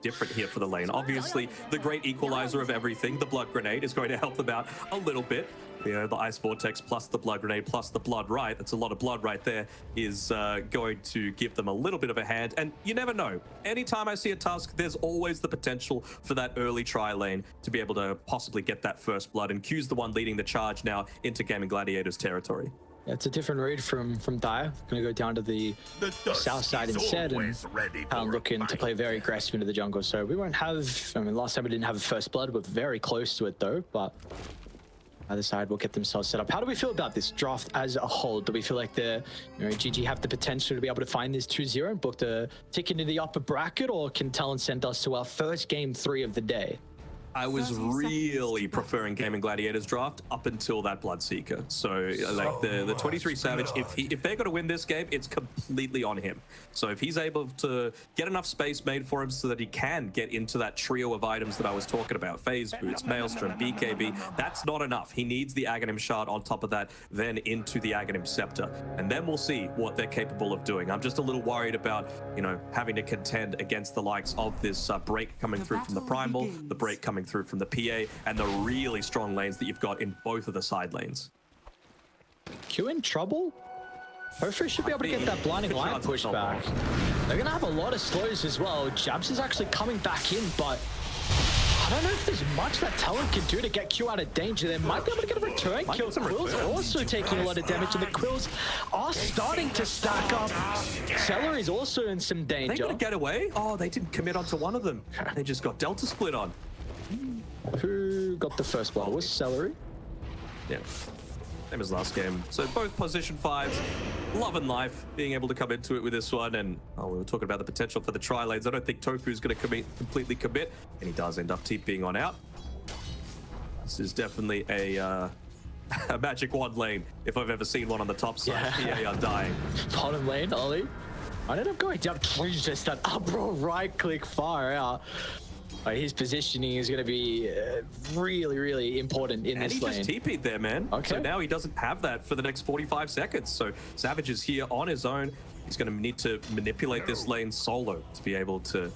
different here for the lane. Obviously, the great equalizer of everything, the blood grenade, is going to help them out a little bit. You know, the ice vortex plus the blood grenade plus the blood right, that's a lot of blood right there, is going to give them a little bit of a hand. And you never know. Anytime I see a Tusk, there's always the potential for that early try lane to be able to possibly get that first blood. And Q's the one leading the charge now into Gaimin Gladiators territory. It's a different read from Dire. Going to go down to the south side instead, and looking to play very aggressive into the jungle. So we won't have, I mean, last time we didn't have a first blood. We're very close to it though, but either side will get themselves set up. How do we feel about this draft as a whole? Do we feel like the GG have the potential to be able to find this 2-0 and book the ticket into the upper bracket, or can Talon send us to our first game 3 of the day? I was really preferring Gaimin Gladiators draft up until that Bloodseeker. So like the 23 Savage, if they're going to win this game, it's completely on him. So if he's able to get enough space made for him so that he can get into that trio of items that I was talking about, Phase Boots, Maelstrom, BKB, that's not enough. He needs the Aghanim Shard on top of that, then into the Aghanim Scepter. And then we'll see what they're capable of doing. I'm just a little worried about, you know, having to contend against the likes of this break coming through from the Primal, the break coming through from the PA, and the really strong lanes that you've got in both of the side lanes. Q in trouble? tOfu should be able to get that blinding light push back. They're going to have a lot of slows as well. Jabz is actually coming back in, but I don't know if there's much that Talon can do to get Q out of danger. They might be able to get a return kill. Quill's also taking a lot of damage, and the Quills are starting to stack up. Seleri's also in some danger. They got to get away? Oh, they didn't commit onto one of them. They just got Delta split on. Who got the first blow? Was Seleri? Yeah, same as last game. So both position 5s, love and life, being able to come into it with this one. And we were talking about the potential for the tri lanes. I don't think tOfu is going to completely commit, and he does end up TPing on out. This is definitely a magic wand lane, if I've ever seen one on the top side. PA Undying. Bottom lane, Ollie. I ended up going down. Please just that up roll, right click, far out. His positioning is going to be really, really important in this lane. And he just TP'd there, man. Okay. So now he doesn't have that for the next 45 seconds. So Savage is here on his own. He's going to need to manipulate this lane solo to be able to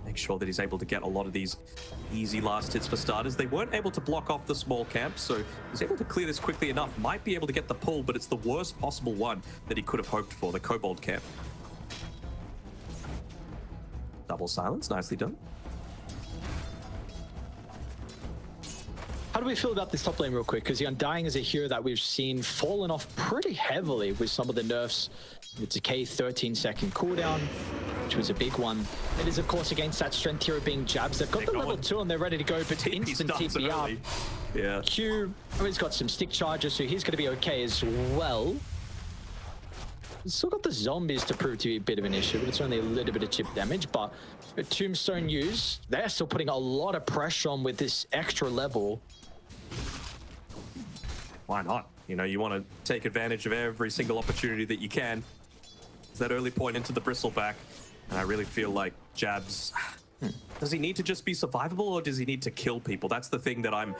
make sure that he's able to get a lot of these easy last hits for starters. They weren't able to block off the small camp, so he's able to clear this quickly enough. Might be able to get the pull, but it's the worst possible one that he could have hoped for, the Kobold camp. Double silence, nicely done. How do we feel about this top lane real quick? Because the Undying is a hero that we've seen fallen off pretty heavily with some of the nerfs. The decay 13-second cooldown, which was a big one. It is, of course, against that strength hero being Jabz. They've got the level 2 and they're ready to go, but instant TP up. Yeah. Q, he's got some stick charges, so he's going to be okay as well. Still got the zombies to prove to be a bit of an issue, but it's only a little bit of chip damage. But a Tombstone use, they're still putting a lot of pressure on with this extra level. Why not? You know, you want to take advantage of every single opportunity that you can. It's that early point into the bristleback, and I really feel like Jabz, does he need to just be survivable, or does he need to kill people? That's the thing that I'm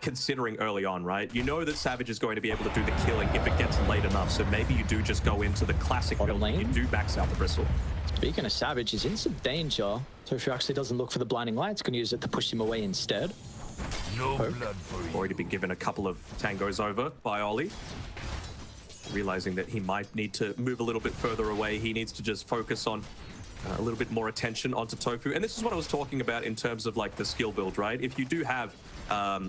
considering early on, right? You know that Savage is going to be able to do the killing if it gets late enough, so maybe you do just go into the classic build. You do max out the bristle. Speaking of Savage, he's in some danger. tOfu actually doesn't look for the blinding light. It's going to use it to push him away instead. No blood for you. Already been given a couple of tangos over by Ollie. Realizing that he might need to move a little bit further away. He needs to just focus on a little bit more attention onto tOfu. And this is what I was talking about in terms of like the skill build, right? If you do have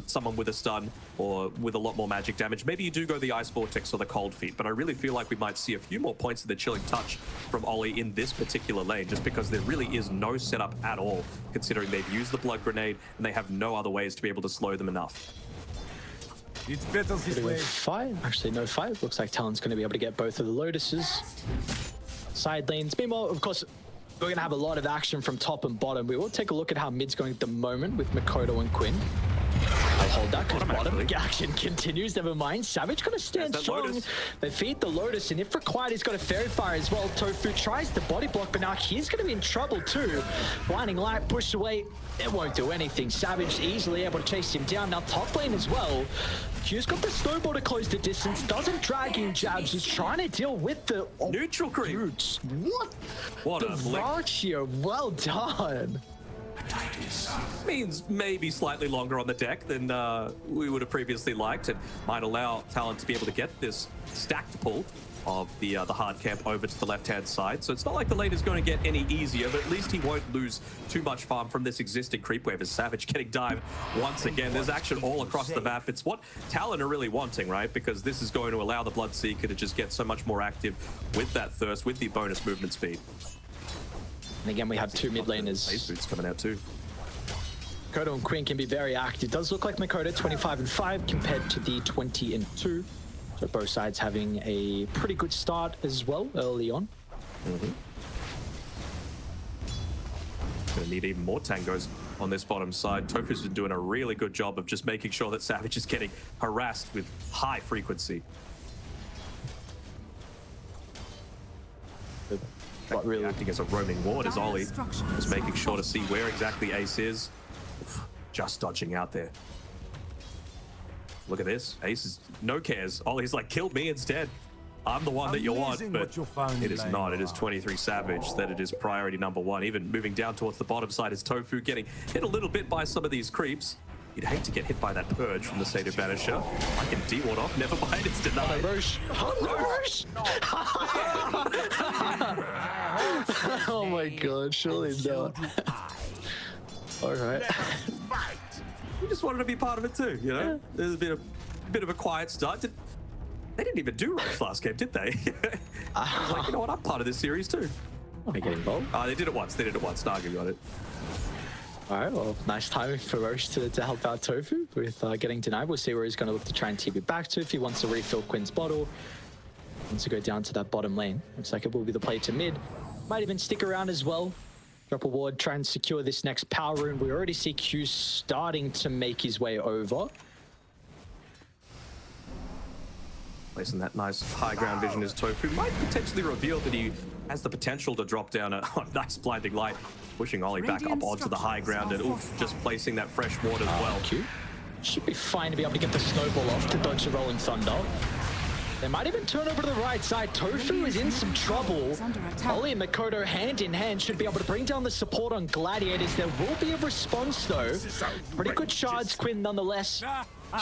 someone with a stun or with a lot more magic damage, maybe you do go the Ice Vortex or the Cold Feet. But I really feel like we might see a few more points of the Chilling Touch from Ollie in this particular lane, just because there really is no setup at all, considering they've used the Blood Grenade and they have no other ways to be able to slow them enough. It's better this way. Five. Actually, no 5. Looks like Talon's going to be able to get both of the Lotuses. Side lanes. Meanwhile, of course, we're going to have a lot of action from top and bottom. We will take a look at how mid's going at the moment with Mikoto and Quinn. I'll hold that because bottom action continues. Never mind. Savage going to stand strong. Lotus. They feed the Lotus, and if required, he's got a Fairy Fire as well. tOfu tries the body block, but now he's going to be in trouble too. Blinding Light pushed away. It won't do anything. Savage easily able to chase him down. Now top lane as well. Q's got the snowball to close the distance. Doesn't drag in Jabz. He's trying to deal with the neutral creep. What? What the dyrachyo. Well done. Means maybe slightly longer on the deck than we would have previously liked, and might allow Talon to be able to get this stacked pull of the hard camp over to the left-hand side. So it's not like the lane is going to get any easier, but at least he won't lose too much farm from this existing creep wave as Savage getting dived once again. There's action all across the map. It's what Talon are really wanting, right? Because this is going to allow the Bloodseeker to just get so much more active with that thirst, with the bonus movement speed. And again, we have two mid laners. Ace boots coming out too. Mikoto and Quinn can be very active. It does look like Mikoto 25 and 5 compared to the 20 and 2. So both sides having a pretty good start as well early on. Gonna need even more tangos on this bottom side. tOfu's been doing a really good job of just making sure that Savage is getting harassed with high frequency. But really Acting as a roaming ward as Ollie is making sure to see where exactly Ace is. Oof, just dodging out there. Look at this. Ace is no cares. Ollie's like, killed me instead. I'm the one that you want, but it is not. It is 23 Savage that it is priority number one. Even moving down towards the bottom side is tOfu getting hit a little bit by some of these creeps. You'd hate to get hit by that purge from the Seder Banisher. I can D-ward off, never mind, it's denied. Roche. Roche! Oh my god, surely not. Alright. We just wanted to be part of it too, you know? There's a bit of a quiet start. They didn't even do Roche last game, did they? I was like, you know what, I'm part of this series too. Let me get involved. They did it once, Naga got it. Alright, well, nice timing for Roche to help out tOfu with getting denied. We'll see where he's going to look to try and TP back to if he wants to refill Quinn's bottle. Wants to go down to that bottom lane. Looks like it will be the play to mid. Might even stick around as well. Drop a ward, try and secure this next power rune. We already see Q starting to make his way over. Placing that nice high ground vision as tOfu might potentially reveal that he has the potential to drop down a nice blinding light, pushing Ollie back up onto the high ground and oof, just placing that fresh ward as well. Q should be fine to be able to get the snowball off to dodge the rolling thunder. They might even turn over to the right side. tOfu is in some trouble. Ollie and Mikoto hand in hand should be able to bring down the support on Gladiators. There will be a response though. Pretty good shards, Quinn nonetheless.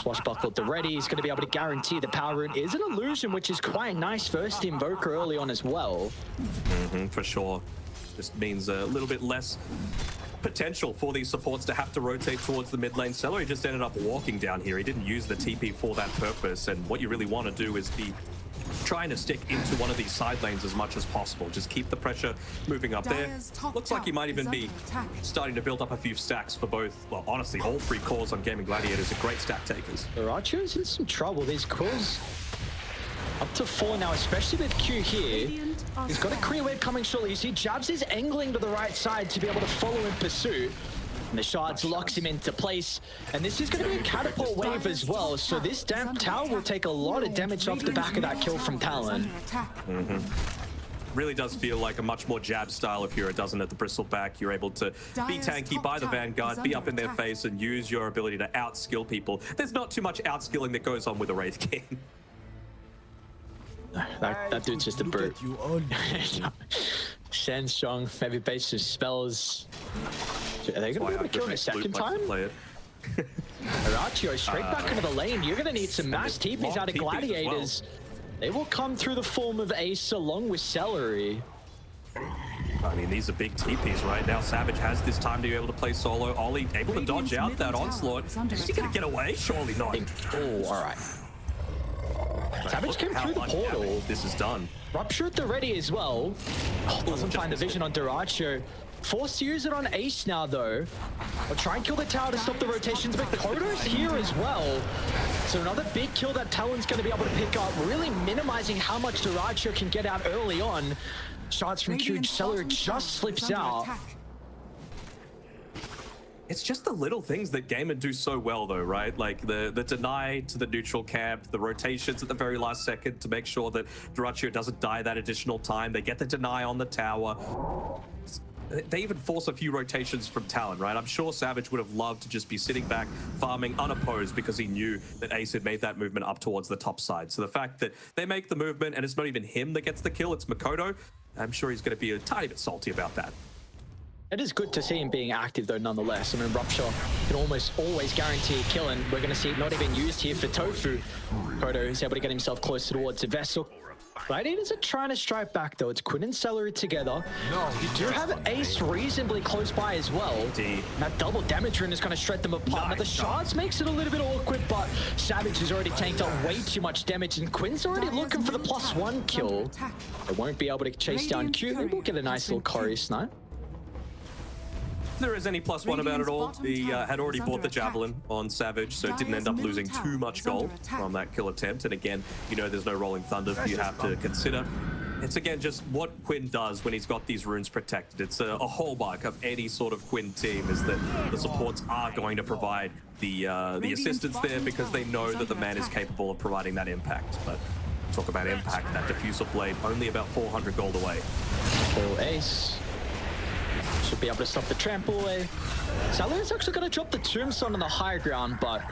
Swashbuckle at the ready. He's going to be able to guarantee the power rune is an illusion, which is quite nice. First invoker early on as well. For sure. Just means a little bit less potential for these supports to have to rotate towards the mid lane. Seleri just ended up walking down here. He didn't use the TP for that purpose, and what you really want to do is be trying to stick into one of these side lanes as much as possible. Just keep the pressure moving up there. Looks like he might even be starting to build up a few stacks for both, well, honestly, all three cores on Gaimin Gladiators are great stack takers. dyrachyo's in some trouble. These cores up to 4 now, especially with Q here. He's got a clear wave coming shortly. You see Jabz is angling to the right side to be able to follow in pursuit. And the shards locks him into place. And this is going to be a catapult wave as well. So this damp tower will take a lot of damage off the back of that kill from Talon. Really does feel like a much more Jabz style of hero, doesn't it? The Bristleback, you're able to be tanky by the Vanguard, be up in their face and use your ability to outskill people. There's not too much outskilling that goes on with a Wraith King. That dude's just a brute. Shen strong, maybe base some spells. Are they going to be able to kill him a second time? dyrachyo straight back into the lane. You're going to need some mass TPs out of Gladiators. Well. They will come through the form of Ace along with Seleri. I mean, these are big TPs right now. Savage has this time to be able to play solo. Ollie able to dodge out that onslaught. Is he going to get away? Surely not. Oh, all right. Savage came through the portal. This is done. Rupture at the ready as well. Oh, doesn't find the vision on dyrachyo. Forced to use it on Ace now though. I'll try and kill the tower to stop the rotations, but Mikoto's here as well. So another big kill that Talon's going to be able to pick up, really minimizing how much dyrachyo can get out early on. Shots from Q, Seleri just slips out. It's just the little things that Gaimin do so well though, right? Like the deny to the neutral camp, the rotations at the very last second to make sure that dyrachyo doesn't die that additional time. They get the deny on the tower. They even force a few rotations from Talon, right? I'm sure Savage would have loved to just be sitting back, farming unopposed because he knew that Ace had made that movement up towards the top side. So the fact that they make the movement and it's not even him that gets the kill, it's Mikoto, I'm sure he's going to be a tiny bit salty about that. It is good to see him being active though, nonetheless. I mean, Rupture can almost always guarantee a kill, and we're going to see it not even used here for tOfu. Mikoto is able to get himself closer towards the vessel. Gladiators are trying to strike back though. It's Quinn and Seleri together. You do have Ace reasonably close by as well. Indeed. That double damage rune is going to shred them apart. Now the shards makes it a little bit awkward, but Savage has already tanked up way too much damage, and Quinn's already looking for the +1 kill. They won't be able to chase down Q. They will get a nice little Corey snipe. If there is any +1 about it all, he had already bought the Javelin on Savage, so it didn't end up losing too much gold from that kill attempt. And again, you know there's no Rolling Thunder you have to consider. It's again just what Quinn does when he's got these runes protected. It's a hallmark of any sort of Quinn team, is that the supports are going to provide the assistance there because they know that the man is capable of providing that impact. But talk about impact, that diffusal blade only about 400 gold away. Full Ace. Should be able to stop the trample away. Salari's actually going to drop the Tombstone on the high ground, but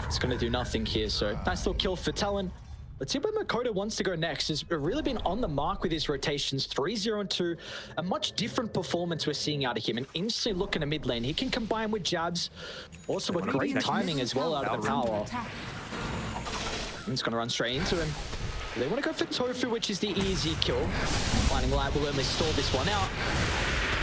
it's going to do nothing here. So nice little kill for Talon. Let's see where Mikoto wants to go next. He's really been on the mark with his rotations, 3-0 and 2. A much different performance we're seeing out of him. And instantly look in the mid lane. He can combine with Jabz. Also with great timing as well out of the tower. He's going to run straight into him. They want to go for tOfu, which is the easy kill. Blinding Light will only stall this one out.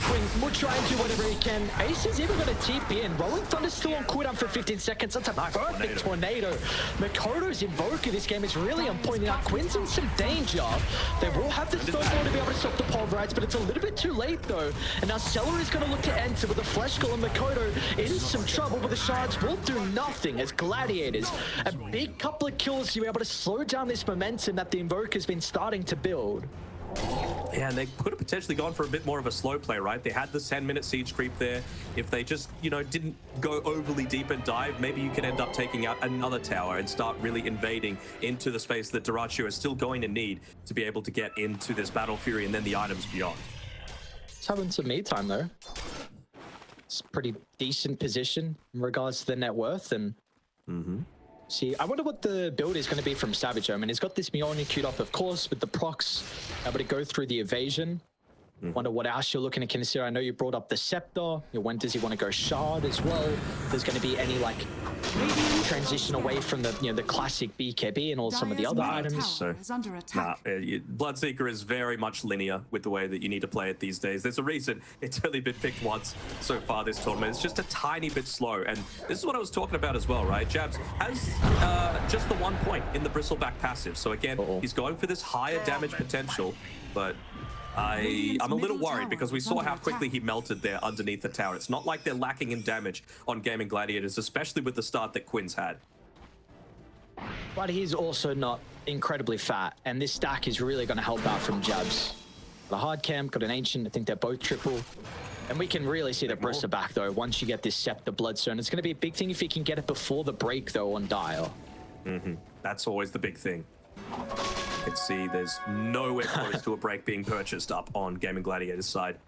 Quinn will try and do whatever he can. Ace is even going to TP in. Rolling Thunder's still on cooldown for 15 seconds. That's a perfect tornado. Mikoto's Invoker this game is really on point. Now Quinn's in some danger. They will have the snowball to be able to stop the pulverites, but it's a little bit too late though. And now Seleri is going to look to enter with a Flesh Golem. Mikoto in some trouble, but the shards will do nothing as Gladiators, a big couple of kills to be able to slow down this momentum that the Invoker's been starting to build. Yeah, and they could have potentially gone for a bit more of a slow play, right? They had the 10-minute siege creep there. If they just, you know, didn't go overly deep and dive, maybe you could end up taking out another tower and start really invading into the space that dyrachyo is still going to need to be able to get into this Battle Fury and then the items beyond. It's having some me time though. It's a pretty decent position in regards to the net worth, and see, I wonder what the build is going to be from Savage. I mean, he's got this Mjolnir queued up, of course, with the procs, able to go through the evasion. Wonder what else you're looking to consider. I know you brought up the Scepter. You know, when does he want to go Shard as well? There's going to be any, like, transition away from the, you know, the classic BKB and all some of the other items. So, Bloodseeker is very much linear with the way that you need to play it these days. There's a reason it's only been picked once so far this tournament. It's just a tiny bit slow, and this is what I was talking about as well, right? Jabz has just the 1 point in the Bristleback passive. So again, he's going for this higher damage potential, but I'm a little worried because we saw how quickly he melted there underneath the tower. It's not like they're lacking in damage on Gaimin Gladiators, especially with the start that Quinn's had. But he's also not incredibly fat, and this stack is really going to help out from Jabz. Got a hard camp, got an ancient. I think they're both triple. And we can really see the Bristleback though once you get this Scepter Bloodstone. It's going to be a big thing if he can get it before the break though on Dial. That's always the big thing. You can see there's nowhere close to a break being purchased up on Gaimin Gladiators' side.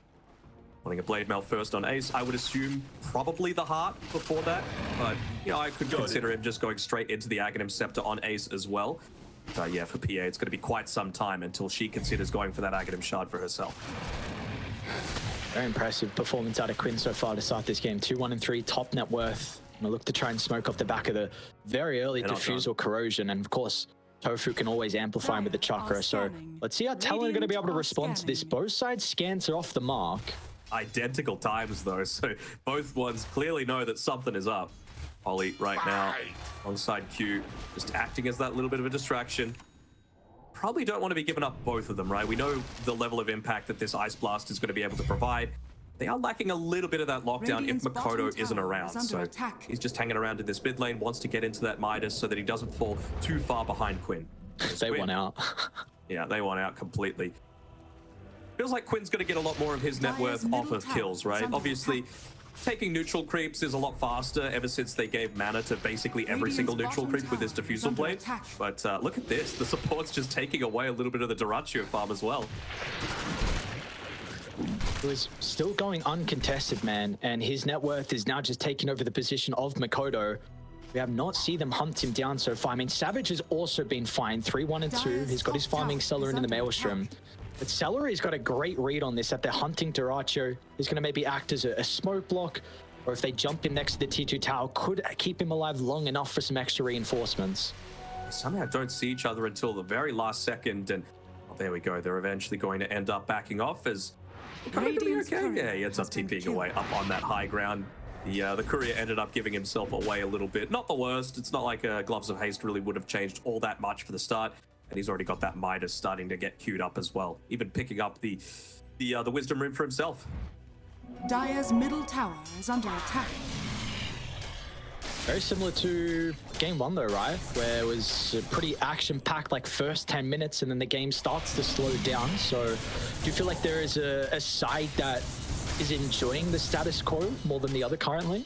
Wanting a Blade Mail first on Ace, I would assume probably the Heart before that, but you know, I could consider him just going straight into the Aghanim Scepter on Ace as well. Yeah, for PA, it's going to be quite some time until she considers going for that Aghanim Shard for herself. Very impressive performance out of Quinn so far to start this game. 2-1 and 3, top net worth. And look to try and smoke off the back of the very early Diffusal Corrosion, and of course, tOfu can always amplify him with the Chakra, so let's see how Talon are going to be able to respond to this. Both sides scans are off the mark. Identical times though, so both ones clearly know that something is up. Ollie right now alongside Q, just acting as that little bit of a distraction. Probably don't want to be giving up both of them, right? We know the level of impact that this Ice Blast is going to be able to provide. They are lacking a little bit of that lockdown if Mikoto isn't around, so he's just hanging around in this mid lane, wants to get into that Midas so that he doesn't fall too far behind Quinn. They won out. Yeah, they won out completely. Feels like Quinn's going to get a lot more of his net worth off of kills, right? Obviously, taking neutral creeps is a lot faster ever since they gave mana to basically every single neutral creep with this Diffusal Blade. But look at this, the support's just taking away a little bit of the dyrachyo farm as well. He was still going uncontested, man, and his net worth is now just taking over the position of Mikoto. We have not seen them hunt him down so far. I mean, Savage has also been fine, 3-1 and 2. He's got his farming Seller in the Maelstrom. But Seleri's got a great read on this, that they're hunting dyrachyo. He's going to maybe act as a smoke block, or if they jump in next to the T2 tower, could keep him alive long enough for some extra reinforcements. Somehow don't see each other until the very last second, and there we go. They're eventually going to end up backing off as kind of okay. Yeah, he ends up TPing away up on that high ground. The courier ended up giving himself away a little bit. Not the worst. It's not like Gloves of Haste really would have changed all that much for the start. And he's already got that Midas starting to get queued up as well. Even picking up the Wisdom Rune for himself. Dire's middle tower is under attack. Very similar to game 1 though, right? Where it was a pretty action-packed like first 10 minutes and then the game starts to slow down. So do you feel like there is a side that is enjoying the status quo more than the other currently?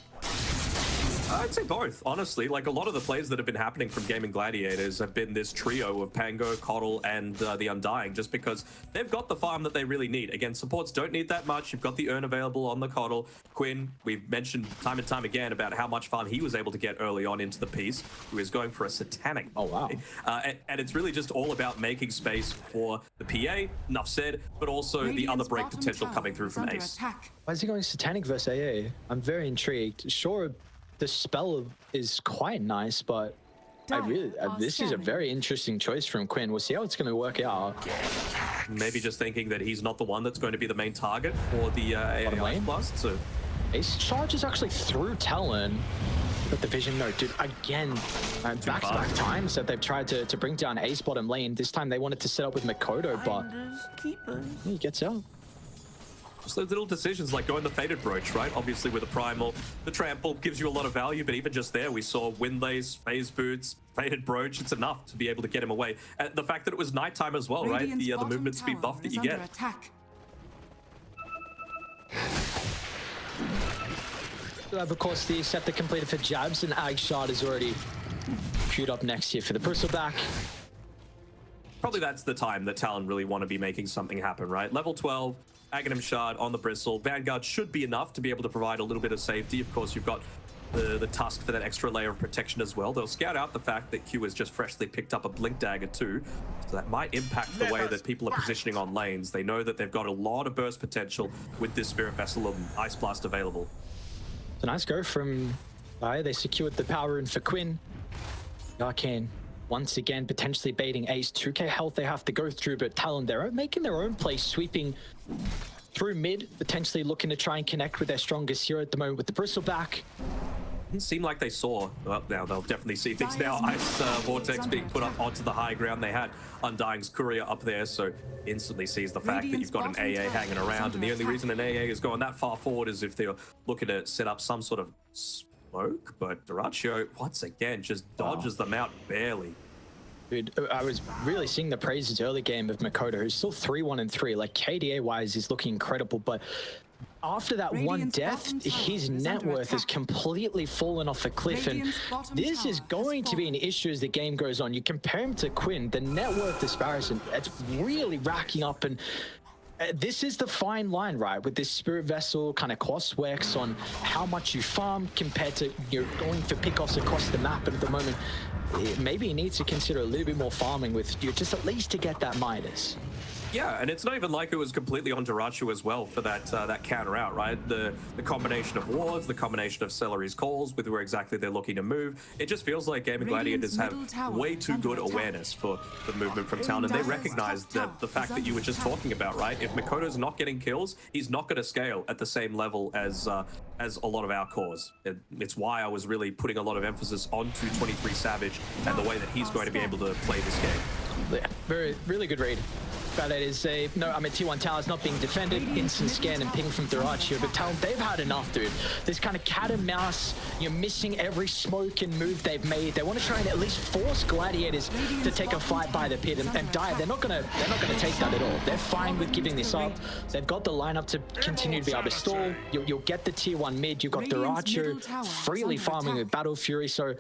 I'd say both, honestly. Like, a lot of the plays that have been happening from Gaimin Gladiators have been this trio of Pango, Coddle, and the Undying, just because they've got the farm that they really need. Again, supports don't need that much. You've got the Urn available on the Coddle. Quinn, we've mentioned time and time again about how much farm he was able to get early on into the piece, who is going for a satanic. Oh, wow. And it's really just all about making space for the PA, enough said, but also the other break potential coming through from Ace. Why is he going satanic versus AA? I'm very intrigued. Sure, the spell is quite nice, but this is a very interesting choice from Quinn. We'll see how it's going to work out. Maybe just thinking that he's not the one that's going to be the main target for the AI blast. So Ace charges actually through Talon, but the vision, no, dude, again, back-to-back times that they've tried to bring down Ace bottom lane. This time they wanted to set up with Mikoto, but he gets out. Just those little decisions like going the Fated Brooch, right? Obviously with a Primal, the Trample gives you a lot of value, but even just there, we saw Windlace, Phase Boots, Fated Brooch. It's enough to be able to get him away. And the fact that it was nighttime as well, right? The movement speed buff that you get. We'll have, of course, the Scepter completed for Jabz, and Ag Shard is already queued up next here for the Bristleback. Probably that's the time that Talon really want to be making something happen, right? Level 12, Aghanim Shard on the Bristle. Vanguard should be enough to be able to provide a little bit of safety. Of course, you've got the Tusk for that extra layer of protection as well. They'll scout out the fact that Q has just freshly picked up a Blink Dagger too, so that might impact the way that people are positioning on lanes. They know that they've got a lot of burst potential with this Spirit Vessel and Ice Blast available. It's a nice go from they secured the power rune for Quinn. Arcane once again potentially baiting Ace. 2k health they have to go through, but Talon, they're making their own play, sweeping through mid, potentially looking to try and connect with their strongest hero at the moment with the Bristleback. Didn't seem like they saw. Well, now they'll definitely see things now. Ice Vortex being put up onto the high ground. They had Undying's courier up there, so instantly sees the fact that you've got an AA hanging around, and the only reason an AA is going that far forward is if they're looking to set up some sort of smoke, but dyrachyo, once again, just dodges them out barely. Dude, I was really seeing the praises early game of Mikoto, who's still 3-1-3. Like, KDA-wise, he's looking incredible, but after that one death, his net worth has completely fallen off a cliff, and this is going to be an issue as the game goes on. You compare him to Quinn, the net worth disparison, it's really racking up, and this is the fine line, right? With this Spirit Vessel kind of cost works on how much you farm compared to going for pickoffs across the map, and at the moment, maybe he needs to consider a little bit more farming with you, just at least to get that Midas. Yeah, and it's not even like it was completely on dyrachyo as well for that that counter out, right? The combination of wards, the combination of Seleri's calls with where exactly they're looking to move. It just feels like Gaimin Gladiators have way too good awareness for the movement from Talon, and they recognize that the fact that you were just talking about, right? If Mikoto's not getting kills, he's not going to scale at the same level as a lot of our cores. It's why I was really putting a lot of emphasis onto 23 Savage and the way that he's going to be able to play this game. Yeah, really good read. Gladiators say, no, I mean, T1 Tower's not being defended, instant scan and ping from dyrachyo, but Talon, they've had enough, dude. This kind of cat and mouse, you're missing every smoke and move they've made. They want to try and at least force Gladiators to take a fight by the pit, and Dire, they're not gonna take that at all. They're fine with giving this up. They've got the lineup to continue to be able to stall. You'll get the tier 1 mid, you've got dyrachyo freely farming with Battle Fury, so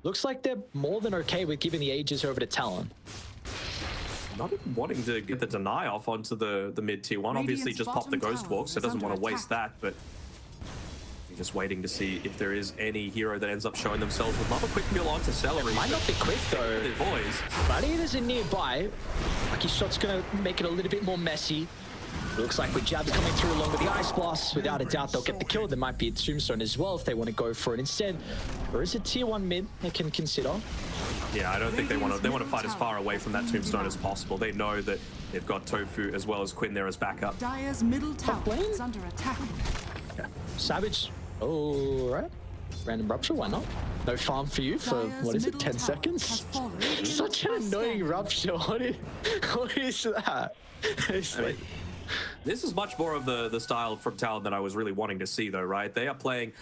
looks like they're more than okay with giving the Aegis over to Talon. Not even wanting to get the deny off onto the mid tier 1. Obviously just pop the Ghost Walk, so doesn't want to waste that, but Just waiting to see if there is any hero that ends up showing themselves with another quick kill onto Seleri. Might not be quick though. The boys. Gladiators are nearby. Lucky shot's gonna make it a little bit more messy. Looks like with Jabz coming through along with the Ice Blast, without a doubt they'll get the kill. There might be a Tombstone as well if they want to go for it instead. Or is it tier 1 mid they can consider? Yeah, I don't think they want to fight as far away from that Tombstone as possible. They know that they've got tOfu as well as Quinn there as backup. Dire's middle tower lane? is under attack. Yeah. Savage. Oh, right. Random rupture, why not? No farm for you for, what is it, 10 seconds? Such an annoying rupture. What is that? It's like, this is much more of the style from Talon that I was really wanting to see, though, right? They are playing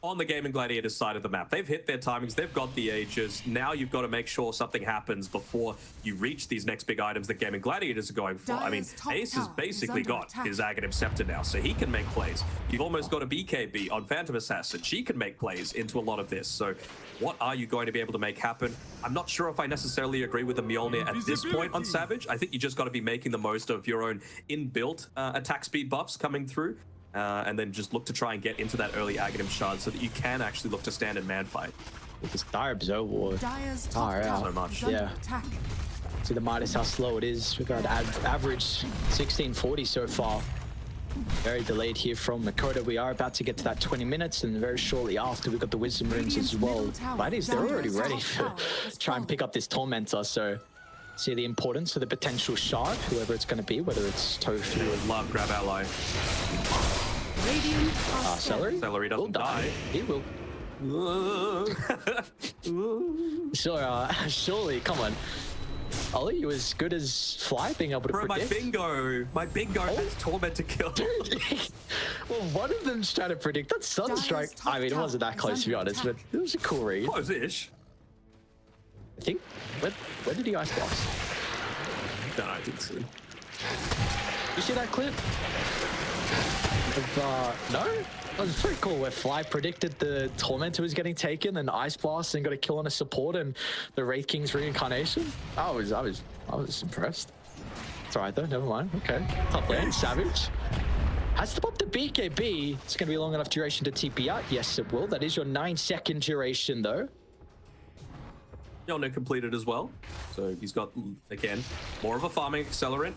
on the Gaimin Gladiators side of the map. They've hit their timings, they've got the ages. Now you've got to make sure something happens before you reach these next big items that Gaimin Gladiators are going for. I mean, Ace has basically got his Aghanim Scepter now, so he can make plays. You've almost got a BKB on Phantom Assassin. She can make plays into a lot of this. So what are you going to be able to make happen? I'm not sure if I necessarily agree with the Mjolnir at this point on Savage. I think you just got to be making the most of your own inbuilt attack speed buffs coming through. And then just look to try and get into that early Aghanim shard so that you can actually look to stand and man fight. with this dire Absorb Ward. Far out. So much. Yeah. See the Midas how slow it is. We've got average 1640 so far. Very delayed here from Mikoto. We are about to get to that 20 minutes, and very shortly after we've got the Wisdom Runes as well. Ladies, they're already ready to try and pick up this Tormentor, so see the importance of the potential shard, whoever it's going to be, whether it's tOfu or Love grab ally. Seleri? Seleri doesn't die. He will. Sure, surely, come on. Ollie, you as good as Fly being able to predict? My bingo has Tormentor kill. Well, one of them's trying to predict. That Sunstrike, I mean, it wasn't that close to be honest, but it was a cool read. Close-ish. I think, where did he ice box? No, I didn't see. You see that clip? No? That was pretty cool where Fly predicted the Tormentor was getting taken and Ice Blast and got a kill on a support and the Wraith King's reincarnation. I was impressed. It's alright though, never mind. Okay. Top lane, Savage. Has to pop the BKB. It's gonna be a long enough duration to TP out. Yes, it will. That is your 9-second duration though. Mjolnir completed as well. So he's got, again, more of a farming accelerant.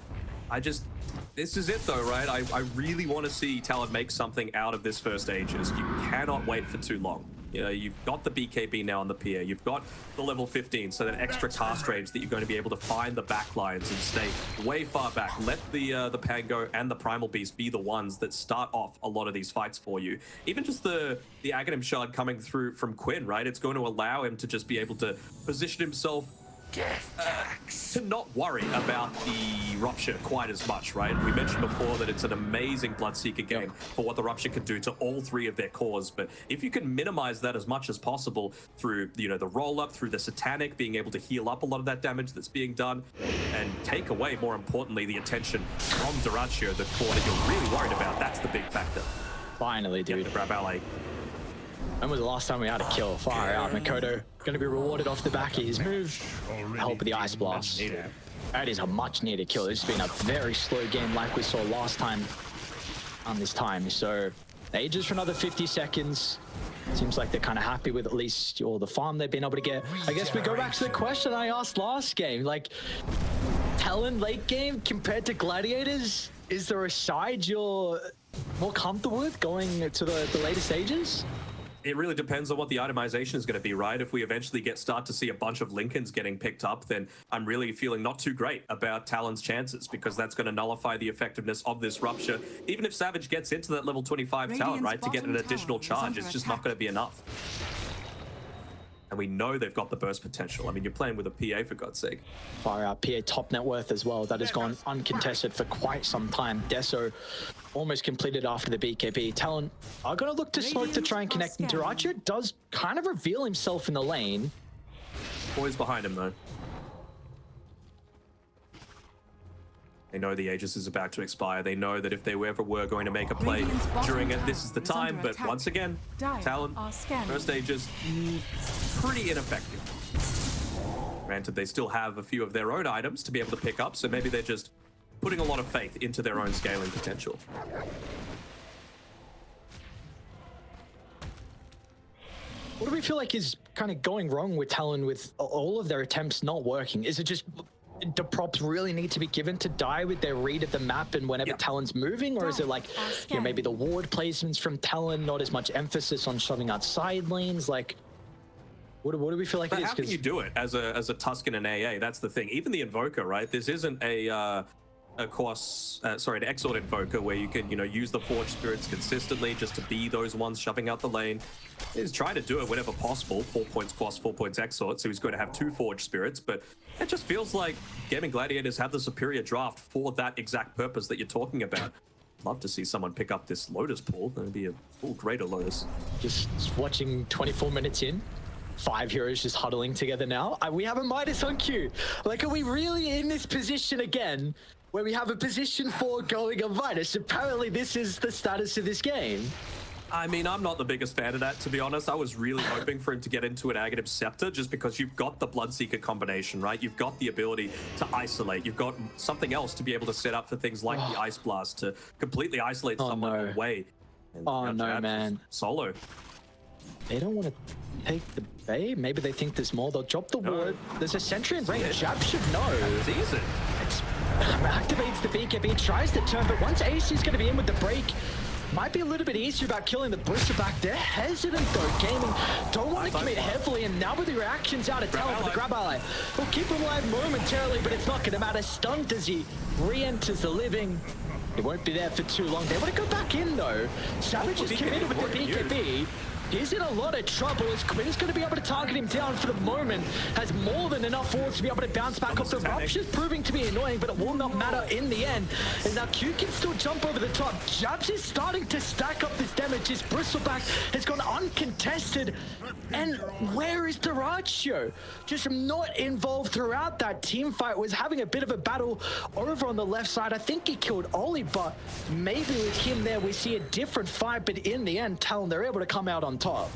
This is it though, right? I really want to see Talon make something out of this first Aegis. You cannot wait for too long. You know, you've got the BKB now on the pier. You've got the level 15, so that extra cast range that you're going to be able to find the backlines and stay way far back. Let the Pango and the Primal Beast be the ones that start off a lot of these fights for you. Even just the Aghanim Shard coming through from Quinn, right? It's going to allow him to just be able to position himself to not worry about the Rupture quite as much, right? We mentioned before that it's an amazing Bloodseeker game for what the Rupture can do to all three of their cores, but if you can minimize that as much as possible through, you know, the roll-up, through the Satanic, being able to heal up a lot of that damage that's being done, and take away, more importantly, the attention from dyrachyo, the core that you're really worried about, that's the big factor. Finally, dude. Get the grab ally. When was the last time we had a kill? Far out. Mikoto going to be rewarded off the back of his move. Help with the Ice Blast. That is a much needed kill. This has been a very slow game like we saw last time on this time. So Aegis for another 50 seconds. Seems like they're kind of happy with at least all the farm they've been able to get. I guess we go back to the question I asked last game. Like, Talon late game compared to Gladiators, is there a side you're more comfortable with going to the later stages? It really depends on what the itemization is going to be, right? If we eventually start to see a bunch of Lincolns getting picked up, then I'm really feeling not too great about Talon's chances, because that's going to nullify the effectiveness of this Rupture. Even if Savage gets into that level 25 Talon, right, to get an additional charge, it's just not going to be enough. And we know they've got the burst potential. I mean, you're playing with a PA, for God's sake. Far out. PA top net worth as well. That has gone uncontested for quite some time. Deso almost completed after the BKB. Talon are going to look to smoke to try and connect. And dyrachyo does kind of reveal himself in the lane. Boys behind him, though. They know the Aegis is about to expire. They know that if they ever were going to make a play during it, this is the time. But once again, Talon, first Aegis, pretty ineffective. Granted, they still have a few of their own items to be able to pick up, so maybe they're just putting a lot of faith into their own scaling potential. What do we feel like is kind of going wrong with Talon with all of their attempts not working? Is it just the props really need to be given to die with their read of the map and whenever Talon's moving? Or is it like, you know, maybe the ward placements from Talon, not as much emphasis on shoving out side lanes? Like, what do we feel like it is? How can you do it as a Tuscan and AA? That's the thing. Even the Invoker, right? This isn't an Exort Invoker where you can, you know, use the Forge Spirits consistently just to be those ones shoving out the lane. He's trying to do it whenever possible. 4 points Quas, 4 points Exort, so he's going to have 2 Forge Spirits, but it just feels like Gaming Gladiators have the superior draft for that exact purpose that you're talking about. Love to see someone pick up this Lotus pool. That'd be a full greater Lotus. Just watching 24 minutes in. 5 heroes just huddling together now. We have a Midas on queue. Like, are we really in this position again where we have a position 4 going on Midas? Apparently this is the status of this game. I mean, I'm not the biggest fan of that, to be honest. I was really hoping for him to get into an Aghanim Scepter just because you've got the Bloodseeker combination, right? You've got the ability to isolate. You've got something else to be able to set up for things like the Ice Blast to completely isolate someone away. And no, man. Solo. They don't want to take the Bay. Maybe they think there's more. They'll drop the ward. There's a sentry in range. Jabz should know. Sees it. Activates the BKB, tries the turn, but once AC's going to be in with the break, might be a little bit easier about killing the Bristleback. They're hesitant though. Gaming don't want to commit heavily, and now with the reactions out of Talon for the grab ally, will keep him alive momentarily, but it's not going to matter. Stunned as he re-enters the living. He won't be there for too long. They want to go back in though. Savage is committed with the BKB. He's in a lot of trouble as Quinn's going to be able to target him down for the moment. Has more than enough wards to be able to bounce back off the ruptures, proving to be annoying, but it will not matter in the end. And now Q can still jump over the top. Jabz is starting to stack up this damage. His Bristleback has gone uncontested. And where is dyrachyo? Just not involved throughout that team fight. Was having a bit of a battle over on the left side. I think he killed Oli, but maybe with him there we see a different fight. But in the end, Talon, they're able to come out on top.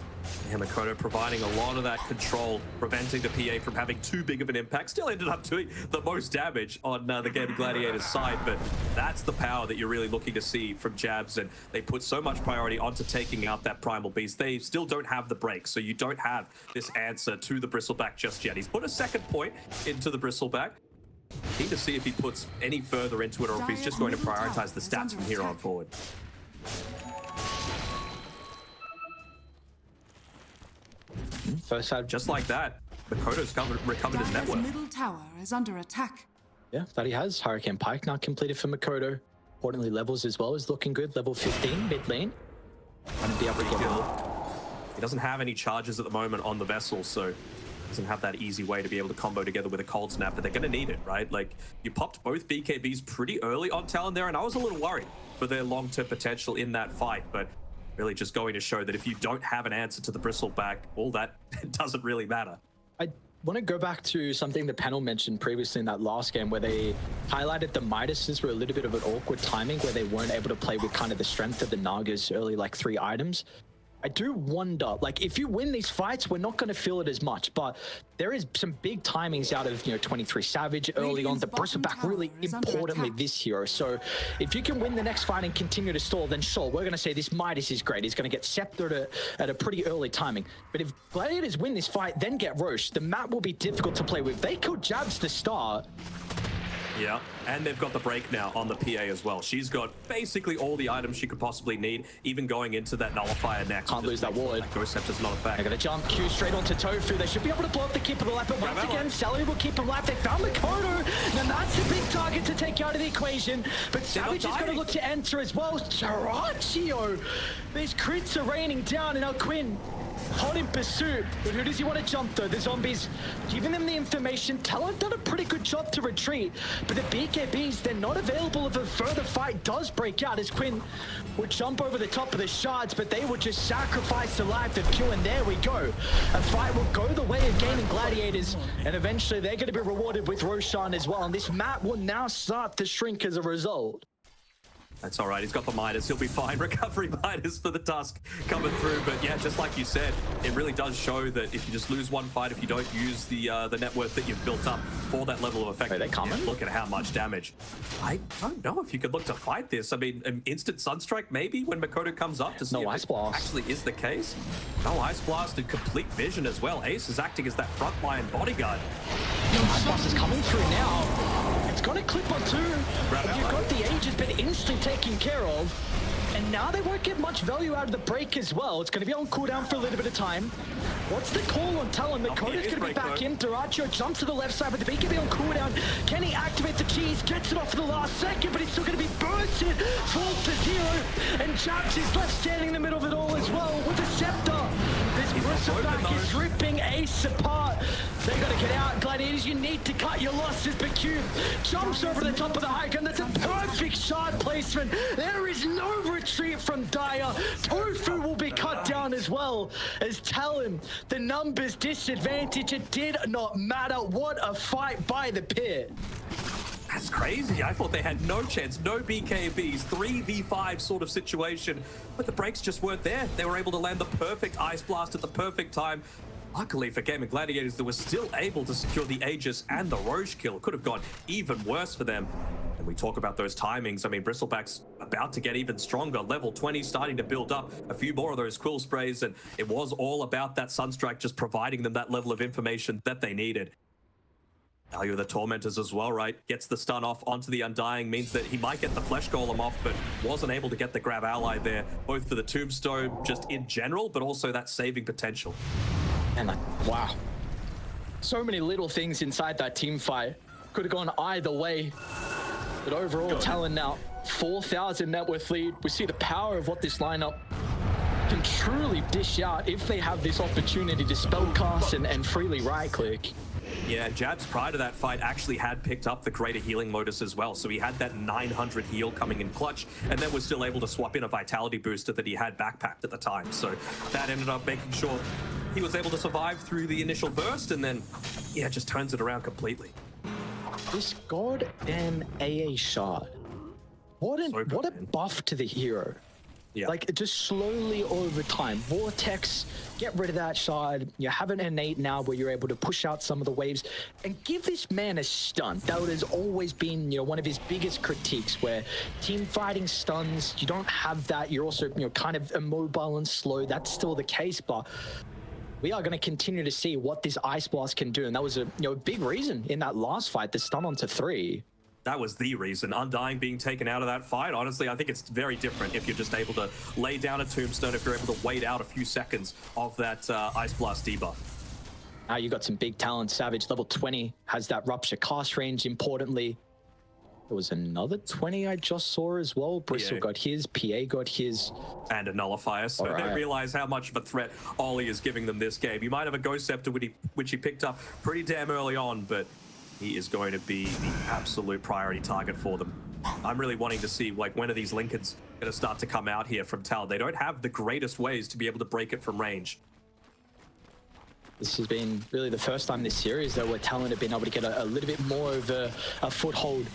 Yeah, Mikoto providing a lot of that control, preventing the PA from having too big of an impact. Still ended up doing the most damage on the Gaming Gladiators side, but that's the power that you're really looking to see from Jabz, and they put so much priority onto taking out that Primal Beast. They still don't have the break, so you don't have this answer to the Bristleback just yet. He's put a second point into the Bristleback. Keen to see if he puts any further into it or if he's just going to prioritize the stats from here on forward. First side. Just like that, Mikoto's recovered his net worth. Middle tower is under attack. Yeah, that he has. Hurricane Pike now completed for Mikoto. Importantly, levels as well is looking good. Level 15 mid lane. Trying to be able to get He doesn't have any charges at the moment on the vessel, so doesn't have that easy way to be able to combo together with a cold snap, but they're going to need it, right? Like, you popped both BKBs pretty early on Talon there, and I was a little worried for their long-term potential in that fight, but really just going to show that if you don't have an answer to the Bristleback, all that doesn't really matter. I want to go back to something the panel mentioned previously in that last game where they highlighted the Midases were a little bit of an awkward timing where they weren't able to play with kind of the strength of the Naga's early, like 3 items. I do wonder, like, if you win these fights, we're not going to feel it as much, but there is some big timings out of, 23 Savage early on. The Bristleback really importantly this hero. So if you can win the next fight and continue to stall, then sure, we're going to say this Midas is great. He's going to get sceptered at a pretty early timing. But if Gladiators win this fight, then get Roche, the map will be difficult to play with. They could Jabz the start. Yeah, and they've got the break now on the PA as well. She's got basically all the items she could possibly need, even going into that Nullifier next. Can't lose that ward. Ghost Scepter's not a fact. They're going to jump Q straight onto tOfu. They should be able to blow up the keep of the life, but once again, Seleri will keep him alive. They found Mikoto. Now that's a big target to take out of the equation, but Savage is going to look to enter as well. dyrachyo. These crits are raining down, and now Quinn hot in pursuit, but who does he want to jump though? The zombies giving them the information. Talon done a pretty good job to retreat, but the BKBs, they're not available if a further fight does break out, as Quinn would jump over the top of the shards, but they would just sacrifice the life of Q, and there we go. A fight will go the way of Gaming Gladiators, and eventually they're going to be rewarded with Roshan as well, and this map will now start to shrink as a result. That's all right. He's got the Midas. He'll be fine. Recovery Midas for the Tusk coming through. But yeah, just like you said, it really does show that if you just lose one fight, if you don't use the net worth that you've built up for that level of effect, are they coming? look at how much damage. I don't know if you could look to fight this. I mean, an instant Sunstrike maybe when Mikoto comes up to see if Ice Blast actually is the case. No Ice Blast and complete vision as well. Ace is acting as that frontline bodyguard. Ice Blast is coming through now. It's got a clip on two. You've got the Age has been instantly taken care of. And now they won't get much value out of the break as well. It's going to be on cooldown for a little bit of time. What's the call on Talon? Mikoto's going to be back in. Dyrachyo jumps to the left side, but the BKB on cooldown. Can he activate the cheese? Gets it off for the last second, but he's still going to be bursted. 4-0. And Jabz is left standing in the middle of it all as well with the scepter. This bristleback is ripping Ace apart. They got to get out. Gladiators, you need to cut your losses. But Q jumps over the top of the high gun. That's a perfect shard placement. There is no retreat from Dire. tOfu will be cut down as well as Talon. The numbers disadvantage. It did not matter. What a fight by the pit. That's crazy. I thought they had no chance, no BKBs, 3v5 sort of situation, but the breaks just weren't there. They were able to land the perfect Ice Blast at the perfect time. Luckily for Gaimin Gladiators, they were still able to secure the Aegis and the Roche kill. It could have gone even worse for them. And we talk about those timings. I mean, Bristleback's about to get even stronger. Level 20 starting to build up a few more of those Quill Sprays, and it was all about that Sunstrike just providing them that level of information that they needed. Value of the Tormentors as well, right? Gets the stun off onto the Undying, means that he might get the Flesh Golem off, but wasn't able to get the grab ally there, both for the Tombstone just in general, but also that saving potential. And wow. So many little things inside that team fight. Could have gone either way. But overall, Talon now 4,000 net worth lead. We see the power of what this lineup can truly dish out if they have this opportunity to spellcast and freely right-click. Yeah, Jabz prior to that fight actually had picked up the greater healing modus as well. So he had that 900 heal coming in clutch, and then was still able to swap in a vitality booster that he had backpacked at the time. So that ended up making sure he was able to survive through the initial burst, and then, yeah, just turns it around completely. This goddamn AA shard. What a buff to the hero. Yeah. Like, just slowly over time. Vortex, get rid of that shard. You have an innate now where you're able to push out some of the waves and give this man a stun. That has always been, one of his biggest critiques, where team fighting stuns, you don't have that. You're also, kind of immobile and slow. That's still the case, but we are going to continue to see what this Ice Blast can do. And that was a big reason in that last fight, the stun onto 3. That was the reason. Undying being taken out of that fight, honestly, I think it's very different if you're just able to lay down a Tombstone, if you're able to wait out a few seconds of that Ice Blast debuff. Now you got some big talent. Savage, level 20, has that Rupture cast range, importantly. There was another 20 I just saw as well. Bristle got his, PA got his. And a Nullifier, so they realize how much of a threat Ollie is giving them this game. You might have a Ghost Scepter, which he picked up pretty damn early on, but he is going to be the absolute priority target for them. I'm really wanting to see, when are these Lincolns going to start to come out here from Tal? They don't have the greatest ways to be able to break it from range. This has been really the first time this series, though, where Talon have been able to get a little bit more of a foothold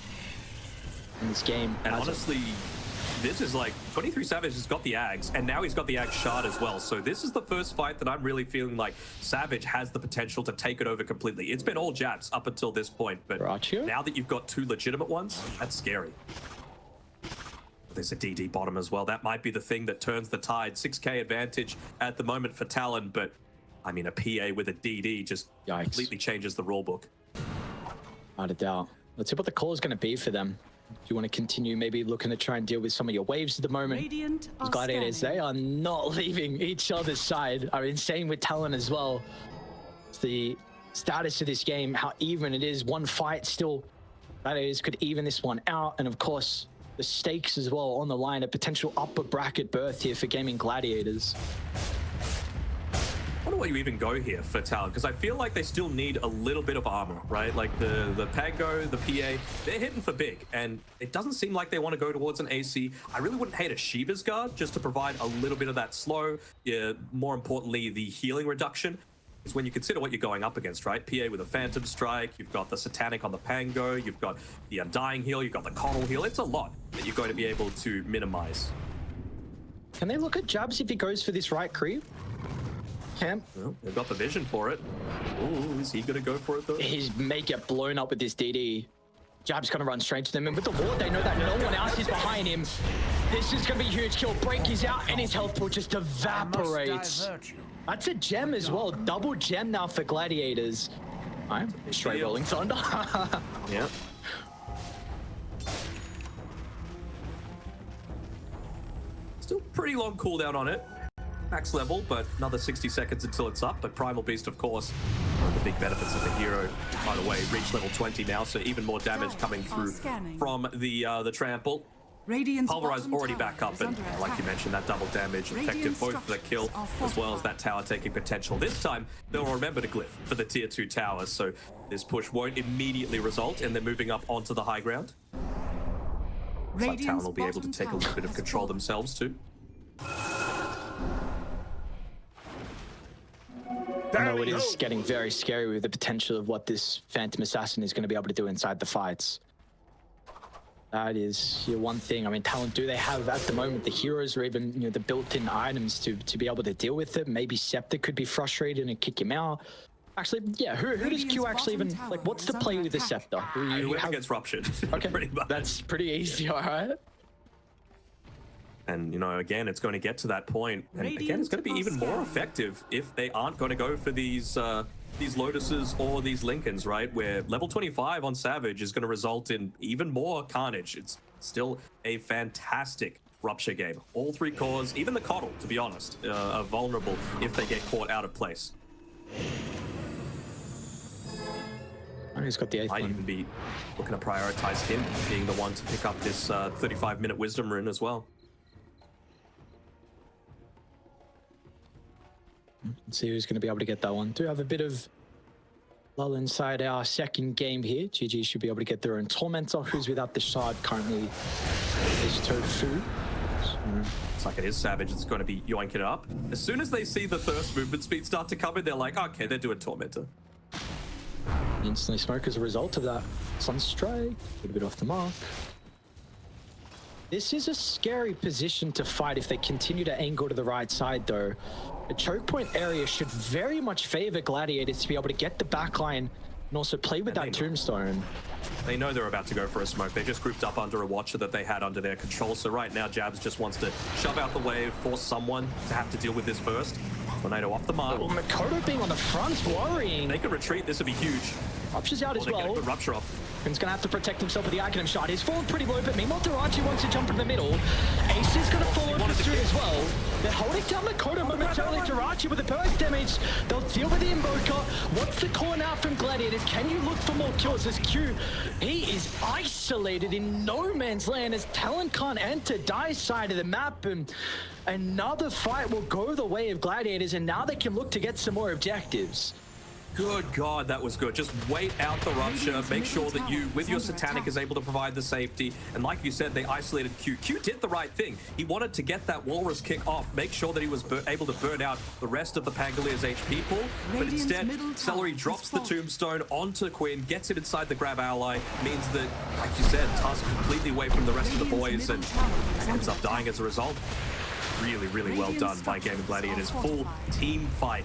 in this game. And honestly, this is 23 Savage has got the Ags, and now he's got the Ag Shard as well. So this is the first fight that I'm really feeling like Savage has the potential to take it over completely. It's been all Jabz up until this point, but now that you've got 2 legitimate ones, that's scary. There's a DD bottom as well. That might be the thing that turns the tide. 6k advantage at the moment for Talon, but I mean, a PA with a DD just completely changes the rulebook. Without a doubt. Let's see what the call is going to be for them. Do you want to continue maybe looking to try and deal with some of your waves at the moment? Gladiators, they are not leaving each other's side. I mean, same with Talon as well. It's the status of this game, how even it is. One fight still, Gladiators could even this one out. And of course, the stakes as well on the line, a potential upper bracket berth here for Gaimin Gladiators. I wonder where you even go here for Talon, because I feel like they still need a little bit of armor, right? Like the Pango, the PA, they're hitting for big, and it doesn't seem like they want to go towards an AC. I really wouldn't hate a Shiva's Guard just to provide a little bit of that slow, more importantly, the healing reduction. is when you consider what you're going up against, right? PA with a Phantom Strike, you've got the Satanic on the Pango, you've got the Undying heal, you've got the Coddle heal. It's a lot that you're going to be able to minimize. Can they look at Jabz if he goes for this right creep? Camp. Well, they've got the vision for it. Ooh, is he going to go for it though? He may get blown up with this DD. Jabz going to run straight to them, and with the ward, they know that no one else is behind him. This is going to be a huge kill. Break is out, and his health pool just evaporates. That's a gem as well. Double gem now for Gladiators. I'm straight rolling thunder. Yeah. Still pretty long cooldown on it. Max level, but another 60 seconds until it's up. But Primal Beast, of course, one of the big benefits of the hero. By the way, reached level 20 now, so even more damage coming through from the trample. Pulverize already back up, and like you mentioned, that double damage affected both the kill as well as that tower taking potential. This time, they'll remember to glyph for the tier 2 towers, so this push won't immediately result in them moving up onto the high ground. Looks like Talon will be able to take a little bit of control themselves too. I know it is getting very scary with the potential of what this Phantom Assassin is going to be able to do inside the fights. That is your one thing. I mean, Talon, do they have at the moment the heroes or even the built-in items to be able to deal with it? Maybe Scepter could be frustrated and kick him out. Actually, yeah, who does Q actually even like? What's the play with the Scepter? Whoever gets ruptured. Okay, that's pretty easy. All right. And, again, it's going to get to that point. And again, it's going to be even more effective if they aren't going to go for these Lotuses or these Lincolns, right? Where level 25 on Savage is going to result in even more carnage. It's still a fantastic Rupture game. All 3 cores, even the Coddle, to be honest, are vulnerable if they get caught out of place. He's got the 8th Might one. even be looking to prioritize him being the one to pick up this 35-minute Wisdom Rune as well. Let's see who's going to be able to get that one. Do have a bit of lull inside our second game here. GG should be able to get their own Tormentor, who's without the shard currently is tOfu. It's like it is Savage. It's going to be yoinking it up. As soon as they see the Thirst movement speed start to come in, they're like, okay, they're doing Tormentor. Instantly smoke as a result of that. Sunstrike, a little bit off the mark. This is a scary position to fight if they continue to angle to the right side, though. The choke point area should very much favor Gladiators to be able to get the backline and also play with that Tombstone. They know they're about to go for a smoke. They just grouped up under a Watcher that they had under their control. So right now, Jabz just wants to shove out the wave, force someone to have to deal with this first. Tornado off the mark. Oh, Mikoto being on the front, worrying. They could retreat. This would be huge. Rupture's out as well. Get a good Rupture off. Quinn's gonna have to protect himself with the Arcanum shot. He's fallen pretty low, but meanwhile, dyrachyo wants to jump in the middle. Ace is gonna fall over through as well. They're holding down Mikoto momentarily. dyrachyo with the burst damage. They'll deal with the Invoker. What's the call now from Gladiators? Can you look for more kills? As Q, he is isolated in no man's land as Talon can't enter Dire's side of the map, and another fight will go the way of Gladiators, and now they can look to get some more objectives. Good God, that was good. Just wait out the Rupture. Make sure that you, with your Satanic, is able to provide the safety. And like you said, they isolated Q. Q did the right thing. He wanted to get that Walrus kick off, make sure that he was able to burn out the rest of the Pangalier's HP pool. But instead, Seleri drops the Tombstone onto Quinn, gets it inside the grab ally, means that, like you said, Tusk completely away from the rest of the boys and ends up dying as a result. Really, really well done by Gaimin Gladiators. Full team fight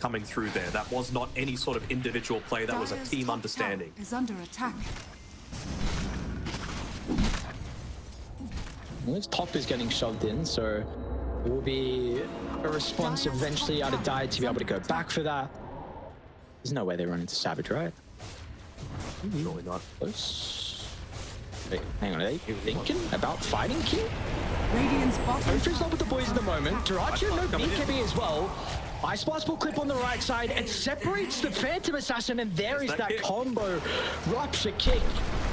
coming through there. That was not any sort of individual play, that was a team understanding. Is under attack. Well, his top is getting shoved in, so it will be a response eventually out of Dire to be able to go back for that. There's no way they run into Savage, right? Surely not. Close. Wait, hang on, are they thinking about fighting King? Radiant's bottom. tOfu's not with the boys at the moment. dyrachyo, no BKB as well. Ice Blast will clip on the right side. It separates the Phantom Assassin, and there is that combo. Rupture kick.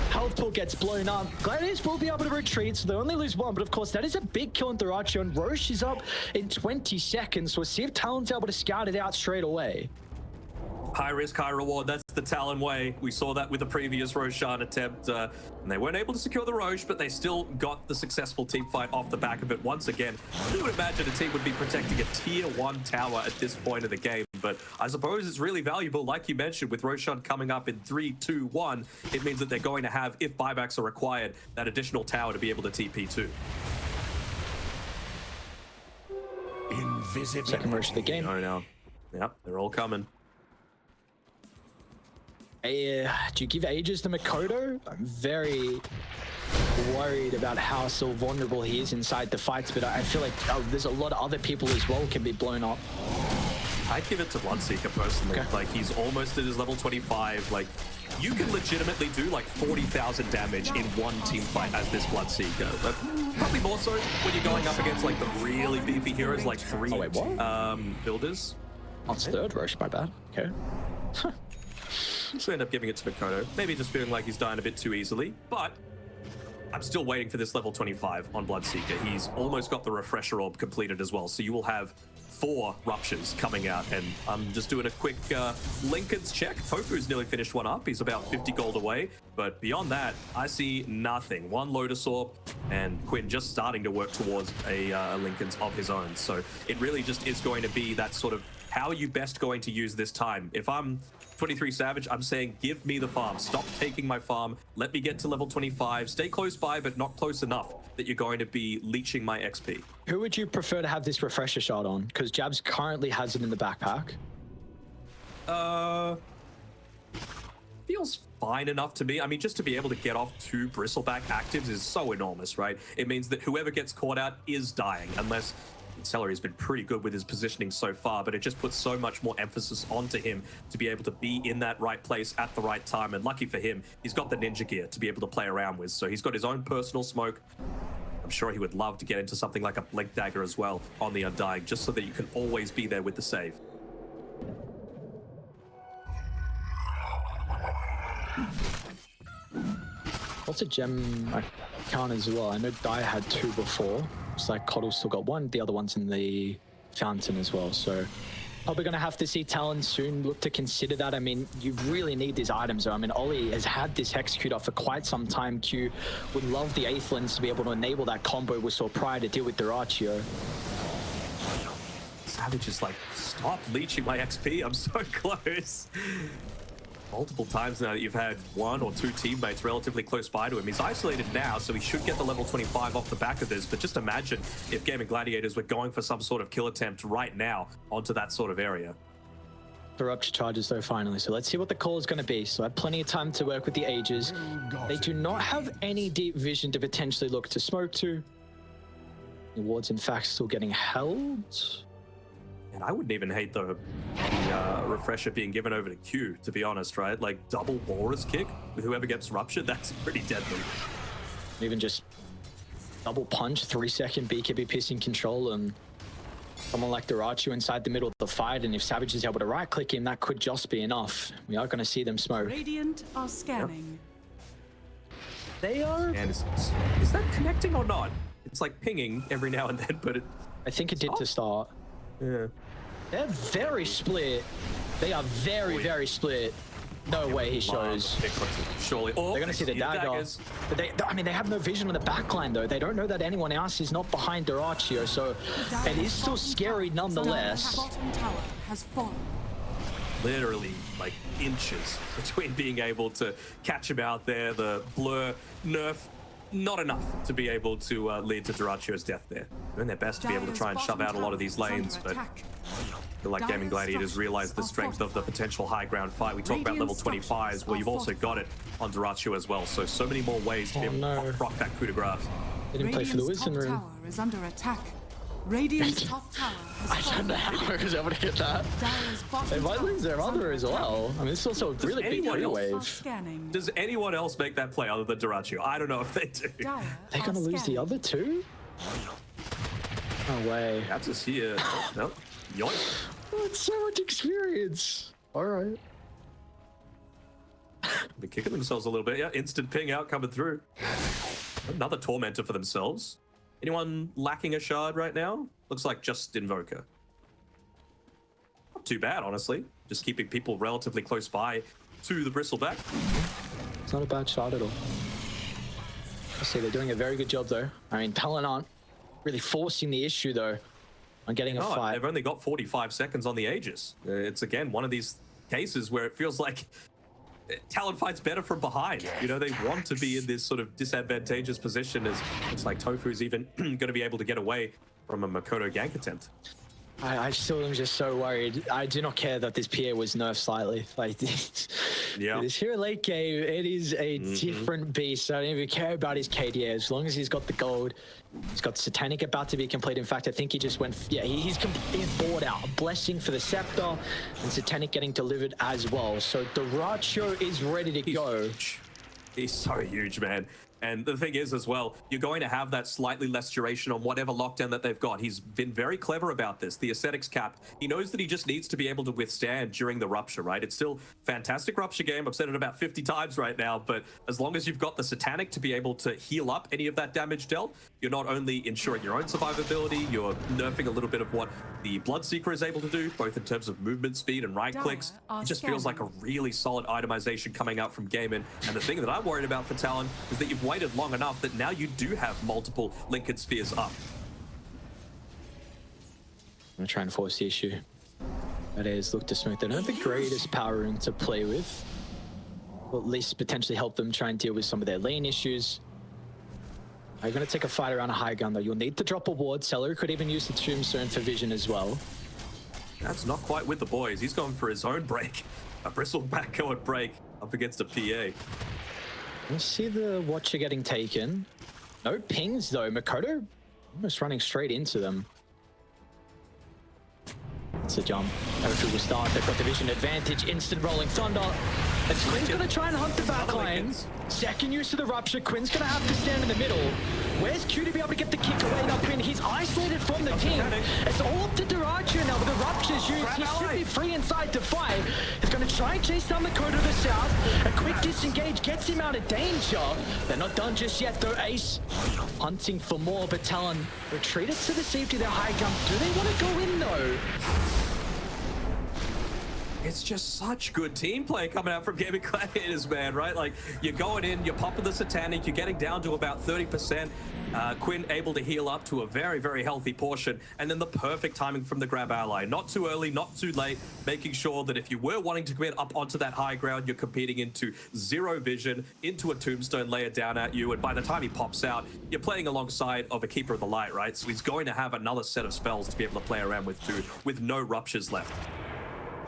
Health pool gets blown up. Gladiators will be able to retreat, so they only lose one. But of course, that is a big kill on dyrachyo, and Roche is up in 20 seconds. So we'll see if Talon's able to scout it out straight away. High risk, high reward. That's the Talon way. We saw that with the previous Roshan attempt. And they weren't able to secure the Roche, but they still got the successful team fight off the back of it once again. Who would imagine a team would be protecting a tier 1 tower at this point of the game? But I suppose it's really valuable, like you mentioned, with Roshan coming up in 3, 2, 1. It means that they're going to have, if buybacks are required, that additional tower to be able to TP to. Second Roche of the game. Oh no. Yep, they're all coming. Do you give Aegis to Mikoto? I'm very worried about how still vulnerable he is inside the fights, but I feel like there's a lot of other people as well can be blown up. I'd give it to Bloodseeker personally. Okay. Like, he's almost at his level 25. Like, you can legitimately do like 40,000 damage in one team fight as this Bloodseeker. But probably more so when you're going up against like the really beefy heroes, like 3 builders. On third Roche, my bad. Okay. So end up giving it to Mikoto. Maybe just feeling like he's dying a bit too easily, but I'm still waiting for this level 25 on Bloodseeker. He's almost got the refresher orb completed as well, so you will have 4 ruptures coming out, and I'm just doing a quick Lincoln's check. tOfu's nearly finished one up. He's about 50 gold away, but beyond that, I see nothing. 1 Lotus Orb, and Quinn just starting to work towards a Lincoln's of his own. So it really just is going to be that sort of, how are you best going to use this time? If I'm 23 Savage, I'm saying give me the farm. Stop taking my farm. Let me get to level 25. Stay close by, but not close enough that you're going to be leeching my XP. Who would you prefer to have this refresher shot on? Because Jabz currently has it in the backpack. Feels fine enough to me. I mean, just to be able to get off 2 bristleback actives is so enormous, right? It means that whoever gets caught out is dying, unless Seleri's been pretty good with his positioning so far, but it just puts so much more emphasis onto him to be able to be in that right place at the right time. And lucky for him, he's got the ninja gear to be able to play around with. So he's got his own personal smoke. I'm sure he would love to get into something like a Blink Dagger as well on the Undying, just so that you can always be there with the save. What's a gem count as well? I know Dai had 2 before. It's like Coddle's still got 1. The other one's in the fountain as well. So probably going to have to see Talon soon look to consider that. I mean, you really need these items. I mean, Ollie has had this Hexecutor for quite some time. Q would love the 8th lens to be able to enable that combo we saw prior to deal with dyrachyo. Savage is like, stop leeching my XP. I'm so close. Multiple times now that you've had 1 or 2 teammates relatively close by to him. He's isolated now, so he should get the level 25 off the back of this. But just imagine if Gaimin Gladiators were going for some sort of kill attempt right now onto that sort of area. The rupture charges though, finally. So let's see what the call is going to be. So I have plenty of time to work with the Aegis. They do not have any deep vision to potentially look to smoke to. The ward's in fact still getting held. And I wouldn't even hate the refresher being given over to Q, to be honest, right? Like double walrus kick with whoever gets ruptured, that's pretty deadly. Even just double punch, 3-second BKB piercing control, and someone like dyrachyo inside the middle of the fight. And if Savage is able to right click him, that could just be enough. We are going to see them smoke. Radiant are scanning. They are. And is that connecting or not? It's like pinging every now and then, but I think it did to start. Yeah. They're very split. They are very split. No way he shows. Surely. They're going to see the dagger. But I mean, they have no vision on the backline, though. They don't know that anyone else is not behind dyrachyo, so it is still scary nonetheless. Bottom tower has fallen. Literally, like, inches between being able to catch him out there. The blur nerf, not enough to be able to lead to dyrachyo's death there. Doing their best to be able to try and shove out a lot of these lanes, but I feel like Gaimin Gladiators realize the strength of the potential high ground fight. We talk about level 25s, well, you've also got it on dyrachyo as well, so many more ways to be able to proc that coup de grace. They didn't play for the Wisdom Room. Tower is under attack. Radiant's top tower has I don't know how I was able to get that. They might lose their mother as well. I mean, it's also a really big wave. Does anyone else make that play other than dyrachyo? I don't know if they do. They're going to lose the other 2? No way. That's just here. Nope. Yoink. Oh, it's so much experience. All right. They're kicking themselves a little bit. Yeah, instant ping out coming through. Another tormentor for themselves. Anyone lacking a shard right now? Looks like just Invoker. not too bad, honestly. Just keeping people relatively close by to the bristleback. It's not a bad shot at all. I see they're doing a very good job though. I mean, Talon aren't really forcing the issue though on getting a fight. They've only got 45 seconds on the Aegis. It's again one of these cases where it feels like Talon fights better from behind. You know, they want to be in this sort of disadvantageous position, as it's like tOfu's even going to be able to get away from a Mikoto gank attempt. I still am just so worried. I do not care that this PA was nerfed slightly. Like, Yeah. this here late game, it is a different beast. I don't even care about his KDA as long as he's got the gold. He's got Satanic about to be complete. In fact, I think he just went, yeah, he's bored out. A blessing for the Scepter, and Satanic getting delivered as well. So dyrachyo is ready to go. He's so huge, man. And the thing is as well, you're going to have that slightly less duration on whatever lockdown that they've got. He's been very clever about this. The Ascetics cap, he knows that he just needs to be able to withstand during the Rupture, right? It's still fantastic Rupture game. I've said it about 50 times right now, but as long as you've got the Satanic to be able to heal up any of that damage dealt, you're not only ensuring your own survivability, you're nerfing a little bit of what the Bloodseeker is able to do, both in terms of movement speed and right clicks. It just feels like a really solid itemization coming out from Gaimin. And the thing that I'm worried about for Talon is that you've waited long enough that now you do have multiple Linked Spheres up. I'm gonna try and force the issue. That is, look to smoke. They don't have the greatest power room to play with. Or at least potentially help them try and deal with some of their lane issues. Are you going to take a fight around a high gun though? You'll need to drop a ward. Seleri could even use the tombstone for vision as well. That's not quite with the boys. He's going for his own break. A bristleback going break up against a PA. Let's see the Watcher getting taken. No pings though. Mikoto almost running straight into them. It's a jump. tOfu will start. They've got the vision advantage. Instant rolling thunder. And Quinn's going to try and hunt the back line. Second use of the Rupture. Quinn's going to have to stand in the middle. Where's Q to be able to get the kick away? Now Quinn, he's isolated from the team. It's all up to dyrachyo now, but the Rupture's used. He should be free inside to fight. He's going to try and chase down Mikoto to the south. A quick disengage gets him out of danger. They're not done just yet though. Ace hunting for more, but Talon retreated to the safety of their high ground. Do they want to go in though? It's just such good team play coming out from Gaimin Gladiators, man, right? Like, you're going in, you're popping the Satanic, you're getting down to about 30%. Quinn able to heal up to a very, very healthy portion. And then the perfect timing from the grab ally. Not too early, not too late, making sure that if you were wanting to get up onto that high ground, you're competing into zero vision, into a tombstone layer down at you. And by the time he pops out, you're playing alongside of a Keeper of the Light, right? So he's going to have another set of spells to be able to play around with too, with no ruptures left.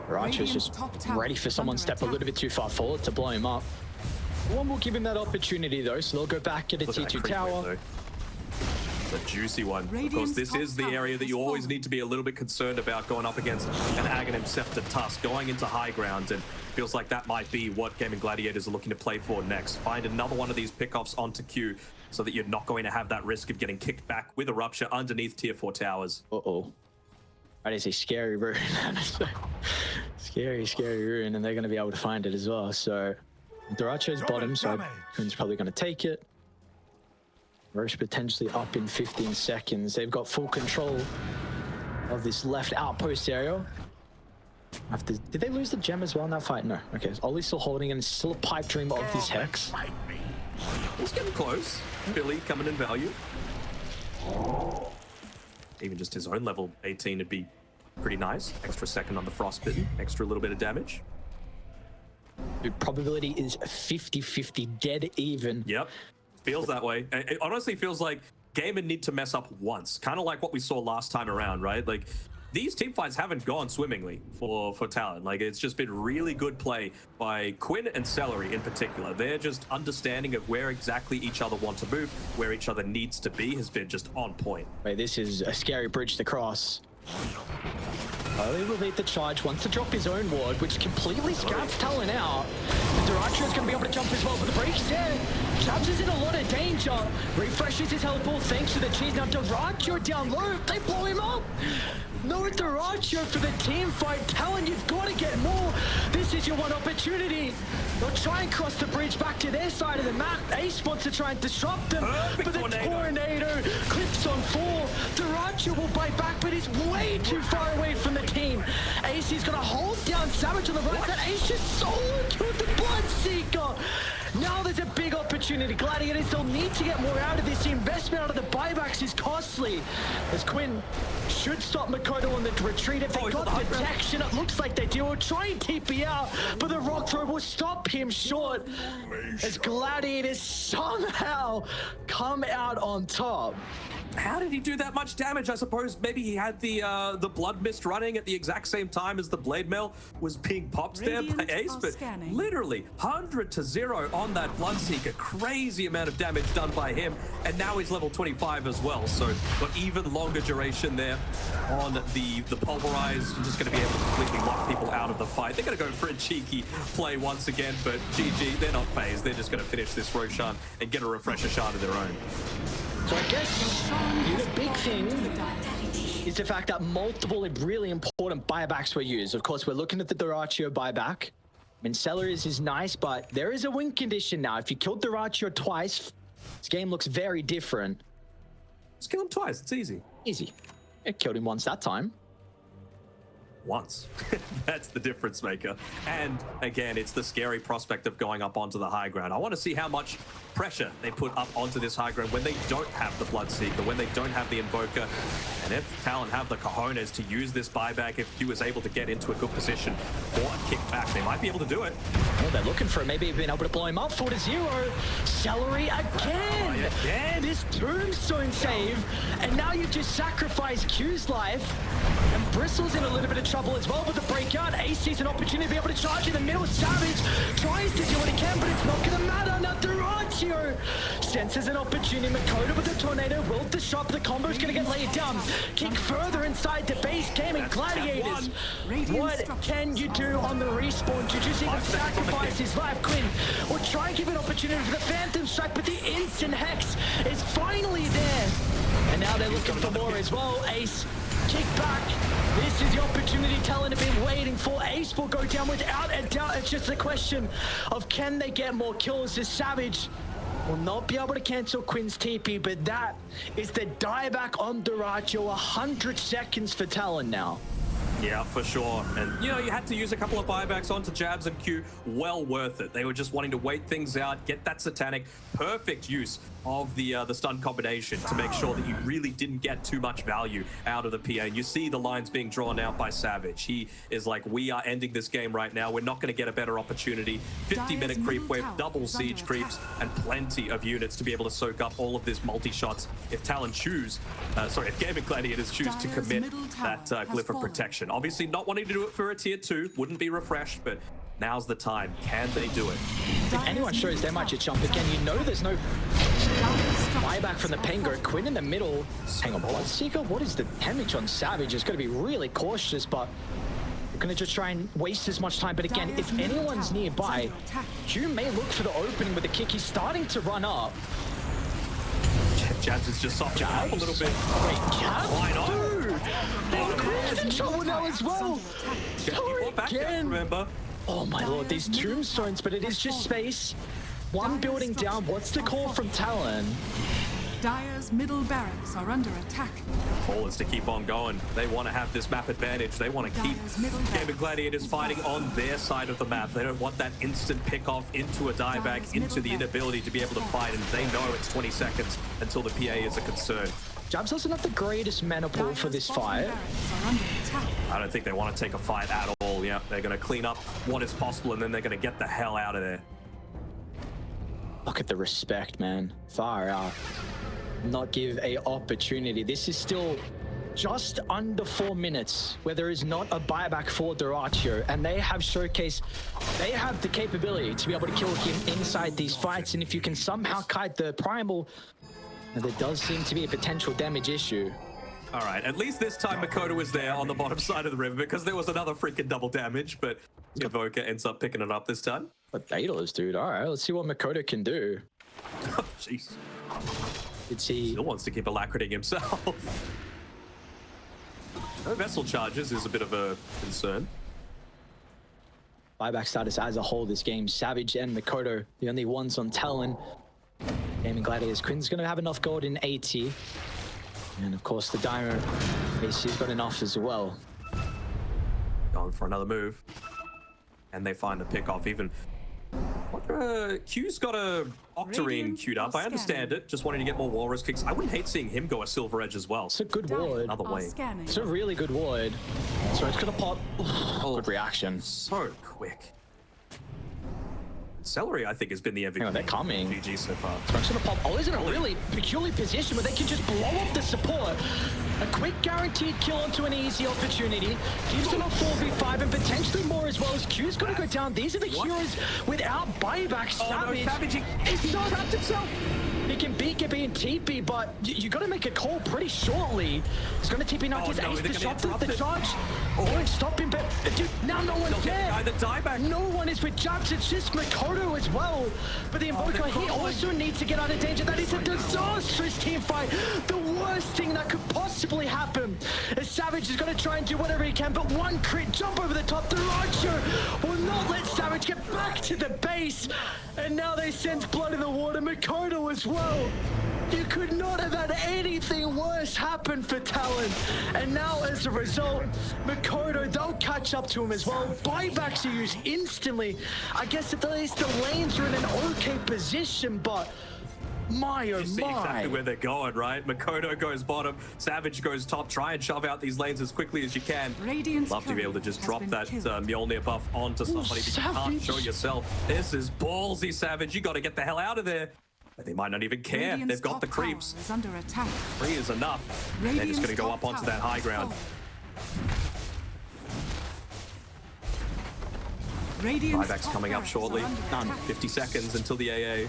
Raichu's just ready for someone to step a little bit too far forward to blow him up. One will give him that opportunity though, so they'll go back at a T2 tower. The juicy one. Of course, this is the area that you always need to be a little bit concerned about going up against an Aghanim Scepter Tusk, going into high ground, and feels like that might be what Gaimin Gladiators are looking to play for next. Find another one of these pickoffs onto Q so that you're not going to have that risk of getting kicked back with a Rupture underneath tier 4 towers. Uh-oh. That is a scary rune. Scary, scary rune, and they're going to be able to find it as well. So dyrachyo's bottom, so Quinn's probably going to take it. Roche potentially up in 15 seconds. They've got full control of this left outpost area. Did they lose the gem as well in that fight? No. Okay, so Ollie's still holding it, and still a pipe dream of this Hex. He's getting close. Billy coming in value. Even just his own level 18 would be pretty nice. Extra second on the Frostbitten, extra little bit of damage. The probability is 50-50, dead even. Yep, feels that way. It honestly feels like Gaimin need to mess up once, kind of like what we saw last time around, right? Like, these team fights haven't gone swimmingly for Talon. Like, it's just been really good play by Quinn and Seleri in particular. They're just understanding of where exactly each other want to move, where each other needs to be, has been just on point. Wait, this is a scary bridge to cross. Ollie will lead the charge, wants to drop his own ward, which completely scouts Talon out. The dyrachyo is going to be able to jump as well, but the break's there. Jabz is in a lot of danger. Refreshes his health ball thanks to the cheese. Now dyrachyo down low, they blow him up. No dyrachyo for the team fight. Talon, you've got to get more. This is is your one opportunity. They'll try and cross the bridge back to their side of the map. Ace wants to try and disrupt them, Perfect but the tornado clips on 4. Dyrachyo will bite back, but he's way too far away from the team. Ace is going to hold down Savage on the right side. Ace just solo killed the Bloodseeker. Now there's a big opportunity. Gladiators, they'll need to get more out of this. The investment out of the buybacks is costly. As Quinn should stop Mikoto on the retreat. If they got the protection, it looks like they do. Will try and TP out, but the rock throw will stop him short. As Gladiators somehow come out on top. How did he do that much damage? I suppose maybe he had the blood mist running at the exact same time as the blade mail was being popped there by Ace, but literally 100-0 on that Bloodseeker. Crazy amount of damage done by him, and now he's level 25 as well, so got even longer duration there on the pulverize. Just going to be able to completely lock people out of the fight. They're going to go for a cheeky play once again, but GG, they're not phased. They're just going to finish this Roshan and get a refresher shard of their own. So I guess the big thing is the fact that multiple really important buybacks were used. Of course, we're looking at the dyrachyo buyback. I mean, Seleri is nice, but there is a win condition now. If you killed dyrachyo twice, this game looks very different. Just kill him twice. It's easy. Easy. I killed him once that time. Once. That's the difference maker. And again, it's the scary prospect of going up onto the high ground. I want to see how much pressure they put up onto this high ground when they don't have the Bloodseeker, when they don't have the Invoker. And if Talon have the cojones to use this buyback, if Q is able to get into a good position for a kickback, they might be able to do it. Oh, they're looking for it. Maybe being able to blow him up. 4-0. Seleri again. Again. This tombstone save. And now you've just sacrificed Q's life. And Bristle's in a little bit of trouble as well with the breakout. Ace sees an opportunity to be able to charge in the middle. Savage tries to do what he can, but it's not going to matter. Now dyrachyo senses an opportunity. Mikoto with the tornado will disrupt. The combo is going to get laid down. Kick further inside the base. Gaimin Gladiators. What can you do on the respawn? Jujutsu even sacrifice his life. Quinn will try and give an opportunity for the Phantom Strike, but the instant Hex is finally there. And now they're looking for more as well. Ace, kick back. This is the opportunity Talon have been waiting for. Ace will go down without a doubt. It's just a question of can they get more kills. As Savage will not be able to cancel Quinn's TP, but that is the dieback on dyrachyo. 100 seconds for Talon now. Yeah, for sure. And, you know, you had to use a couple of buybacks onto Jabz and Q. Well worth it. They were just wanting to wait things out, get that satanic. Perfect use of the stun combination to make sure that you really didn't get too much value out of the PA. And you see the lines being drawn out by Savage. He is like, we are ending this game right now. We're not going to get a better opportunity. 50-minute creep wave, double siege creeps, and plenty of units to be able to soak up all of this multi-shots. If Talon choose, if Gaimin Gladiators choose to commit that glyph of protection. Obviously not wanting to do it for a tier 2, wouldn't be refreshed, but now's the time. Can they do it? If anyone shows their much a jump again, you know there's no buyback from the Penguin. Quinn in the middle. Hang on, Bloodseeker, what is the damage on Savage? It's going to be really cautious, but we're going to just try and waste as much time. But again, if anyone's nearby, Q may look for the opening with the kick. He's starting to run up. Jabz is just softening up a little bit. Wait, Jabz? Why not? Dude! Quinn's in trouble now as well. Sorry again. Remember? Oh my lord, these tombstones, but it is just space. One building down. What's the call from Talon? Dire's middle barracks are under attack. Call is to keep on going. They want to have this map advantage. They want to keep Gaimin Gladiators fighting on their side of the map. They don't want that instant pick off into a dieback, into the inability to be able to fight, and they know it's 20 seconds until the PA is a concern. Jabz doesn't have the greatest mana pool for this fight. I don't think they want to take a fight at all. Yeah, they're going to clean up what is possible, and then they're going to get the hell out of there. Look at the respect, man. Far out. Not give a opportunity. This is still just under 4 minutes where there is not a buyback for dyrachyo, and they have showcased they have the capability to be able to kill him inside these fights. And if you can somehow kite the primal, there does seem to be a potential damage issue. All right, at least this time Mikoto was there on the bottom side of the river, because there was another freaking double damage, but Invoker ends up picking it up this time. But Daedalus, dude. All right, let's see what Mikoto can do. Jeez. Did he still wants to keep alacriting himself. No vessel charges is a bit of a concern. buyback status as a whole this game. Savage and Mikoto, the only ones on Talon. Gaimin Gladiators. Quinn's going to have enough gold in AT. And of course, the Dynamo, he's got enough as well. Going for another move. And they find a pick off even. Q's got a Octarine queued up. I understand it. Just wanting to get more Walrus kicks. I wouldn't hate seeing him go a Silver Edge as well. It's a good ward. Another way. It's a really good ward. So it's going to pop. Oh, good reaction. So quick. Seleri, I think, has been the MVP. Hang on, they're coming. GG so far. So it's going to pop. Oh, is in a really peculiar position where they can just blow up the support. A quick guaranteed kill onto an easy opportunity. Gives them a 4v5 and potentially more as well as Q's going to go down. These are the heroes without buyback. Savage. No, Savage, He's not trapped himself. He can beat Gibby and TP, but you got to make a call pretty shortly. He's going to TP now. His ace disrupted the charge. Won't stop him, but dude, now no one's there. The dieback. No one is with Jabz. It's just Mikoto as well. But the Invoker, he also needs to get out of danger. That is a disastrous team fight. The worst thing that could possibly happen. As Savage is going to try and do whatever he can, but one crit jump over the top. The dyrachyo will not let Savage get back to the base. And now they send blood in the water. Mikoto as well. You could not have had anything worse happen for Talon. And now as a result, Mikoto, they'll catch up to him as well. Buybacks are used instantly. I guess at least the lanes are in an okay position, but my oh You see my. exactly where they're going, right? Mikoto goes bottom, Savage goes top. Try and shove out these lanes as quickly as you can. Radiant's Love to be able to just drop that Mjolnir buff onto somebody that you can't Savage. show yourself. This is ballsy, Savage. You got to get the hell out of there. But they might not even care. Radiant's They've got the top tower creeps. is under attack. 3 is enough. They're just going to go up onto that high ground. Buybacks coming up shortly. 50 seconds until the AA.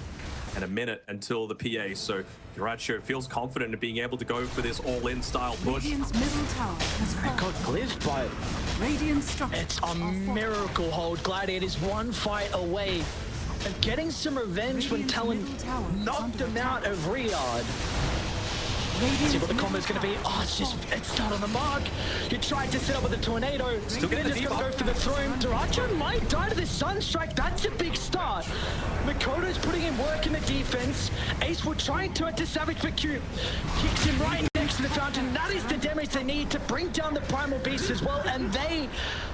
And a minute until the PA. So dyrachyo feels confident in being able to go for this all-in style push. Radiant's middle tower has fallen. Got glyphed, but Radiant structures it's a are falling. miracle hold. Gladiators one fight away of getting some revenge when Radiant's Talon middle tower is knocked under them out attack. of Riyadh. Radiant's See what the middle combo's going to be. tower Oh, has fallen. it's not on the mark. You tried to set up with a tornado. Still getting They're the just going to go debuff. for the throw. dyrachyo might die to the Sunstrike. That's a big start. Mikoto's putting in work in the defense. Ace will try and turn to Savage, but Q kicks him right next to the fountain. That is the damage they need to bring down the Primal Beast as well, and they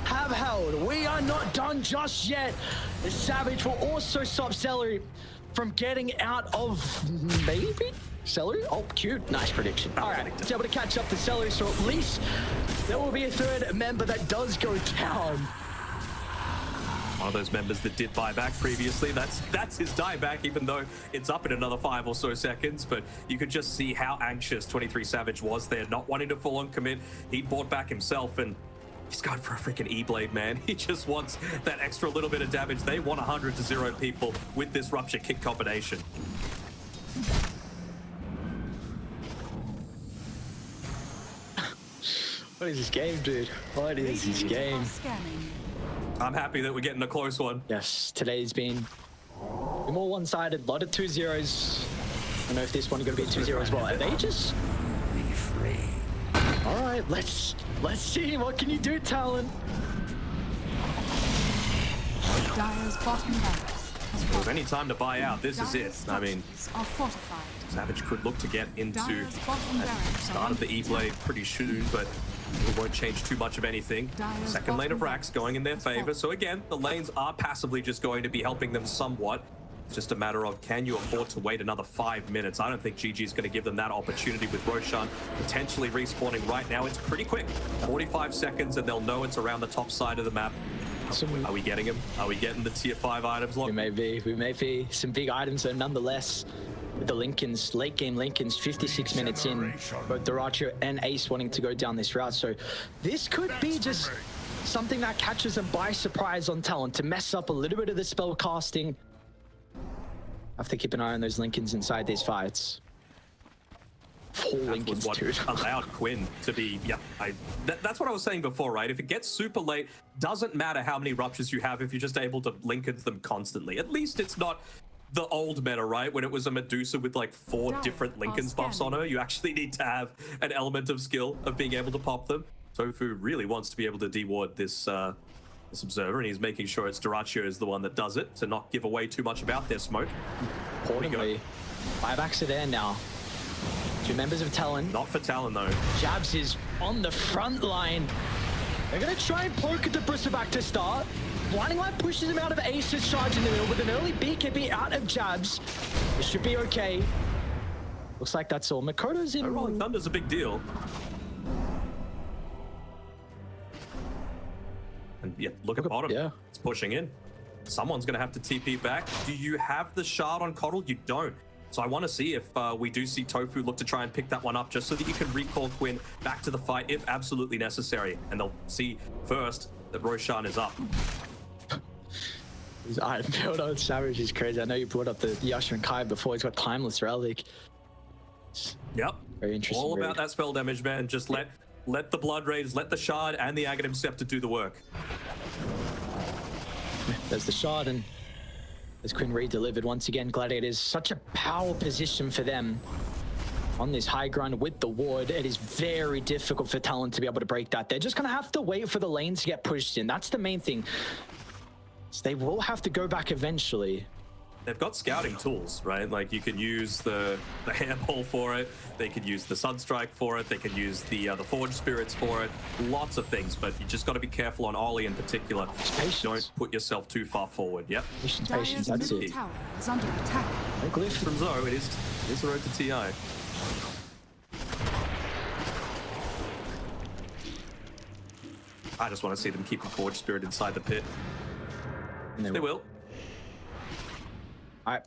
have held. We are not done just yet. The Savage will also stop Seleri from getting out of maybe Seleri? Oh, cute. Nice prediction. All right, it's able to catch up to Seleri, so at least there will be a third member that does go down. One of those members that did buy back previously. That's his dieback, even though it's up in another 5 or so seconds. But you could just see how anxious 23 Savage was there, not wanting to full on commit. He bought back himself, and he's going for a freaking E-Blade, man. He just wants that extra little bit of damage. They want 100-0 people with this Rupture Kick combination. What is this game, dude? What is this game? I'm happy that we're getting a close one. Yes, today's been more one-sided. A lot of 2-0s. I don't know if this one's going to be 2-0 as well. Are they just... All right, let's see. What can you do, Talon? Dire's bottom barracks has With fallen. any time to buy out, this is it. Dire's I mean, structures are fortified. Savage could look to get into Dire's bottom that barracks are start of the under E-Blade pretty soon, but it won't change too much of anything. Dire's Second lane of bottom racks going in their has favor. fallen. So again, the lanes are passively just going to be helping them somewhat. It's just a matter of, can you afford to wait another 5 minutes? I don't think GG is going to give them that opportunity with Roshan potentially respawning right now. It's pretty quick. 45 seconds and they'll know it's around the top side of the map. Are we getting him? Are we getting the tier 5 items? We may be. Some big items, though, nonetheless. With the Lincolns, late game Lincolns, 56 minutes in. Both dyrachyo and Ace wanting to go down this route. So this could be just something that catches them by surprise on Talon to mess up a little bit of the spell casting. Have to keep an eye on those Lincolns inside these fights. 4 Lincolns, what dude. allowed Quinn to be, that's what I was saying before, right? If it gets super late, doesn't matter how many ruptures you have if you're just able to Lincoln them constantly. At least it's not the old meta, right? When it was a Medusa with like 4 different Lincoln's buffs on her, you actually need to have an element of skill of being able to pop them. tOfu really wants to be able to deward this this observer, and he's making sure it's dyrachyo is the one that does it to not give away too much about their smoke. Importantly, 5 acts are there now. 2 members of Talon. Not for Talon though. Jabz is on the front line. They're gonna try and poke at the Bristlebak to start. Blinding Light pushes him out of Ace's charge in the middle with an early BKB out of Jabz. It should be okay. Looks like that's all. Mikoto's in. Rolling Thunder's a big deal. And yeah, look at bottom. Yeah. It's pushing in. Someone's going to have to TP back. Do you have the shard on Coddle? You don't. So I want to see if we do see tOfu look to try and pick that one up just so that you can recall Quinn back to the fight if absolutely necessary. And they'll see first that Roshan is up. I build on Savage is crazy. I know you brought up the Yasha and Kai before. He's got Timeless Relic. Yep. Very interesting. All about that spell damage, man. Just let the Blood Rage, let the Shard and the Aghanim Scepter do the work. There's the Shard, and as Quinn re-delivered once again, Gladiators, such a power position for them on this high ground with the ward. It is very difficult for Talon to be able to break that. They're just going to have to wait for the lanes to get pushed in. That's the main thing. So they will have to go back eventually. They've got scouting tools, right? Like you can use the hairball for it. They could use the Sunstrike for it. They can use the Forge Spirits for it. Lots of things, but you just got to be careful on Ollie in particular. Don't put yourself too far forward. Yep. Patience, that's middle it. tower is under attack. No glyph. From Zoe, it is the road to TI. I just want to see them keep the Forge Spirit inside the pit. They will. All right,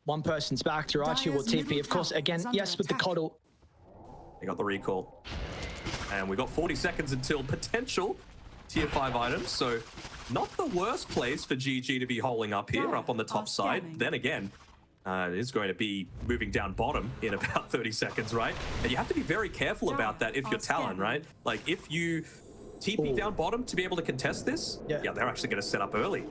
one person's back. dyrachyo will TP, of course. Again, yes, with the Coddle. They got the recall. And we got 40 seconds until potential tier 5 items. So not the worst place for GG to be holding up here, up on the top side. Then again, it is going to be moving down bottom in about 30 seconds, right? And you have to be very careful about that if you're Talon, right? Like if you TP down bottom to be able to contest this, yeah they're actually going to set up early.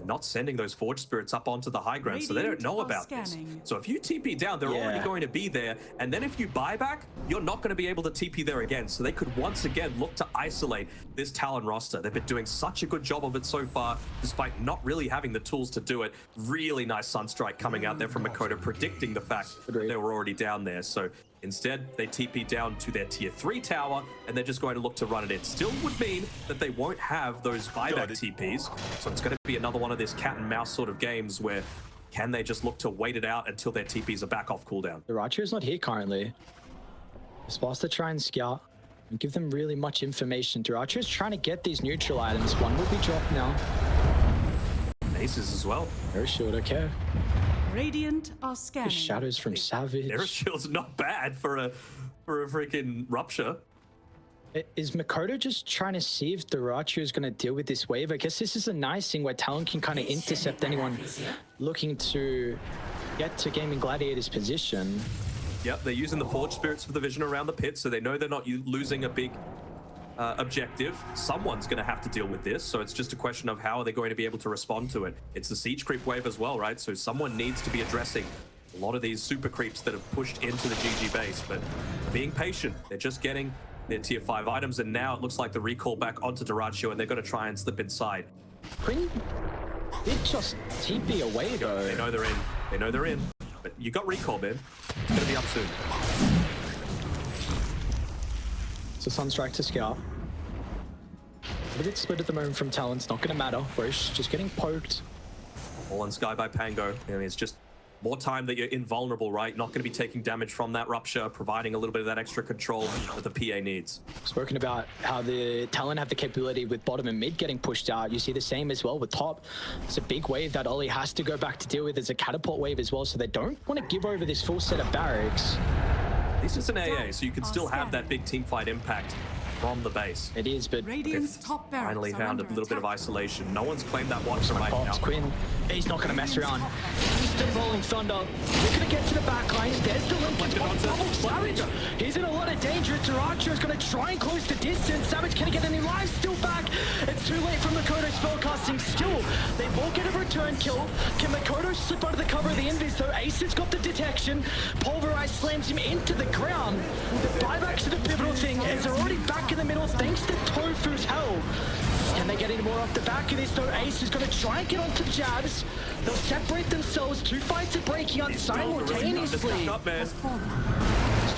Not sending those Forge Spirits up onto the high ground, so they don't know about this. So if you TP down, they're already going to be there, and then if you buy back, you're not going to be able to TP there again. So they could once again look to isolate this Talon roster. They've been doing such a good job of it so far, despite not really having the tools to do it. Really nice Sunstrike coming out there from Mikoto, predicting the fact that they were already down there. So instead, they TP down to their tier 3 tower, and they're just going to look to run it in. Still would mean that they won't have those buyback TPs, so it's going to be another one of these cat and mouse sort of games where can they just look to wait it out until their TPs are back off cooldown. dyrachyo is not here currently. They're supposed to try and scout and give them really much information. dyrachyo is trying to get these neutral items. One will be dropped now. Aces as well. Very short, okay. Radiant are scanning. Shadows from Savage. Their shield's not bad for a freaking rupture. Is Mikoto just trying to see if dyrachyo is going to deal with this wave? I guess this is a nice thing where Talon can kind of intercept anyone looking to get to Gaimin Gladiators' position. Yep, they're using the Forge Spirits for the vision around the pit, so they know they're not losing a big objective. Someone's going to have to deal with this, so it's just a question of how are they going to be able to respond to it. It's the siege creep wave as well, right? So someone needs to be addressing a lot of these super creeps that have pushed into the GG base, but being patient. They're just getting their tier 5 items, and now it looks like the recall back onto dyrachyo, and they're going to try and slip inside. Quinn did just TP away though. They know they're in. They know they're in. But you got recall, man. It's going to be up soon. So Sunstrike to scout. A bit split at the moment from Talon. It's not going to matter. Roche just getting poked. All on Sky by Pango. I mean, it's just more time that you're invulnerable, right? Not going to be taking damage from that rupture, providing a little bit of that extra control that the PA needs. Spoken about how the Talon have the capability with bottom and mid getting pushed out. You see the same as well with top. It's a big wave that Ollie has to go back to deal with. It's a catapult wave as well, so they don't want to give over this full set of barracks. At least it's an AA, so you can still have that big team fight impact from the base. It is, but Radiant's top barracks finally found a little bit of isolation. No one's claimed that watch from right now. Quinn, he's not going to mess around. Instant rolling thunder. They're going to get to the back line. There's the link. Savage. He's in a lot of danger. dyrachyo is going to try and close the distance. Savage, can he get any lives? Still back. It's too late from Mikoto spellcasting. Still, they will get a return kill. Can Mikoto slip under the cover of the invis though? Ace has got the detection. Pulverize slams him into the ground. The buybacks are the pivotal thing as they're already back in the middle thanks to tOfu's help. Can they get any more off the back of this though? Ace is going to try and get onto Jabz. They'll separate themselves. Two fights are breaking on simultaneously.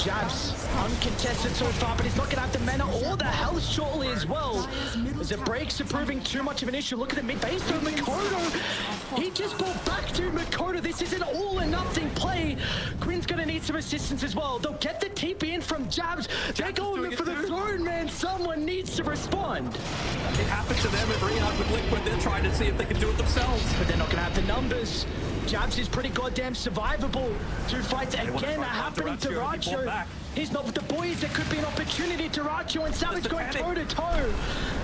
Jabz uncontested so far, but he's not going to have the mana or the health shortly as well. As the breaks are proving too much of an issue. Look at the mid base though, Mikoto. He just pulled back to Mikoto. This is an all or nothing play. Quinn's going to need some assistance as well. They'll get the TP in from Jabz. They're going for the throne, man. Someone needs to respond. It happened to them at Rehab with Liquid. They're trying to see if they can do it themselves. But they're not going to have the numbers. Jabz is pretty goddamn survivable. Two fights again are happening. dyrachyo. He's not with the boys. There could be an opportunity. dyrachyo and Savage going toe-to-toe.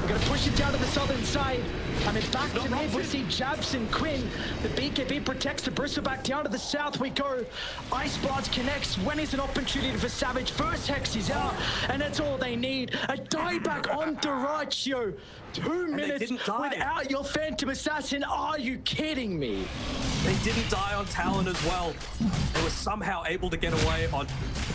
We're going to push it down to the southern side. I mean, back to mid, we see Jabz and Quinn. The BKB protects the bristle back down to the south we go. Ice Bards connects. When is an opportunity for Savage? First Hex is out, and that's all they need. A dieback on dyrachyo. 2 minutes without your Phantom Assassin. Are you kidding me? They didn't die on Talon as well. They were somehow able to get away on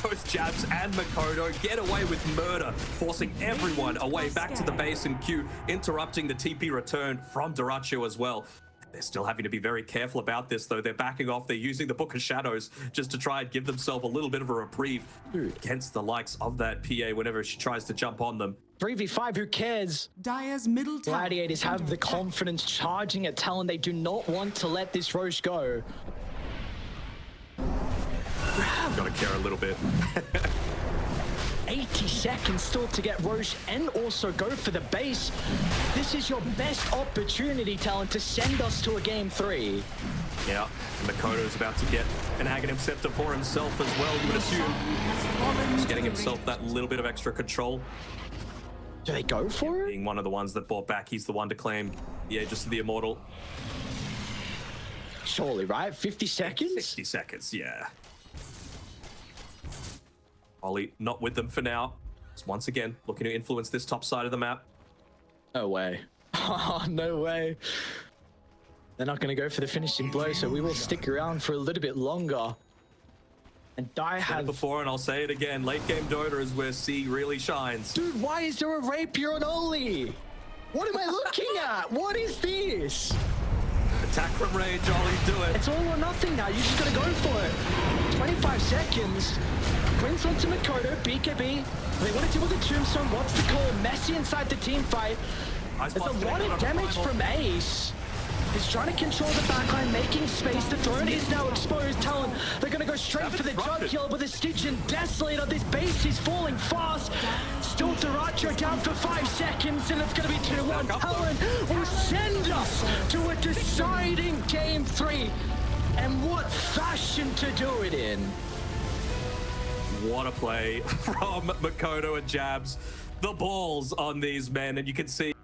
both Jabz and Mikoto, get away with murder, forcing everyone away back to the base and Q, interrupting the TP return from dyrachyo as well. They're still having to be very careful about this, though. They're backing off. They're using the Book of Shadows just to try and give themselves a little bit of a reprieve against the likes of that PA whenever she tries to jump on them. 3v5, who cares? Dire's middle tower. Gladiators have the confidence charging at Talon. They do not want to let this Roche go. Gotta care a little bit. 80 seconds still to get Roche and also go for the base. This is your best opportunity, Talon, to send us to a game 3. Yeah, Mikoto's about to get an Aghanim Scepter for himself as well, you would assume. Just getting himself that little bit of extra control. Do they go for it? Being one of the ones that bought back, he's the one to claim the Aegis of the Immortal. Surely, right? 50 seconds? 60 seconds, yeah. Ollie not with them for now. Just once again, looking to influence this top side of the map. No way. Oh, no way. They're not going to go for the finishing blow, so we will stick around for a little bit longer. And Dire have before, and I'll say it again, late game Dota is where C really shines. Dude, why is there a rapier on Oli? What am I looking at? What is this? Attack from range, Ollie, do it. It's all or nothing now. You just gotta go for it. 25 seconds. Quinn's onto Mikoto, BKB. They want to deal with the tombstone. What's the call? Messy inside the team fight. There's a lot of damage from Ace. He's trying to control the backline, making space. The throne is now exposed. Talon, they're going to go straight for the jugular with a Stitch and Desolator. This base is falling fast. Still dyrachyo down for 5 seconds, and it's going to be 2-1. Talon will send us to a deciding game 3. And what fashion to do it in. What a play from Mikoto and Jabz. The balls on these men, and you can see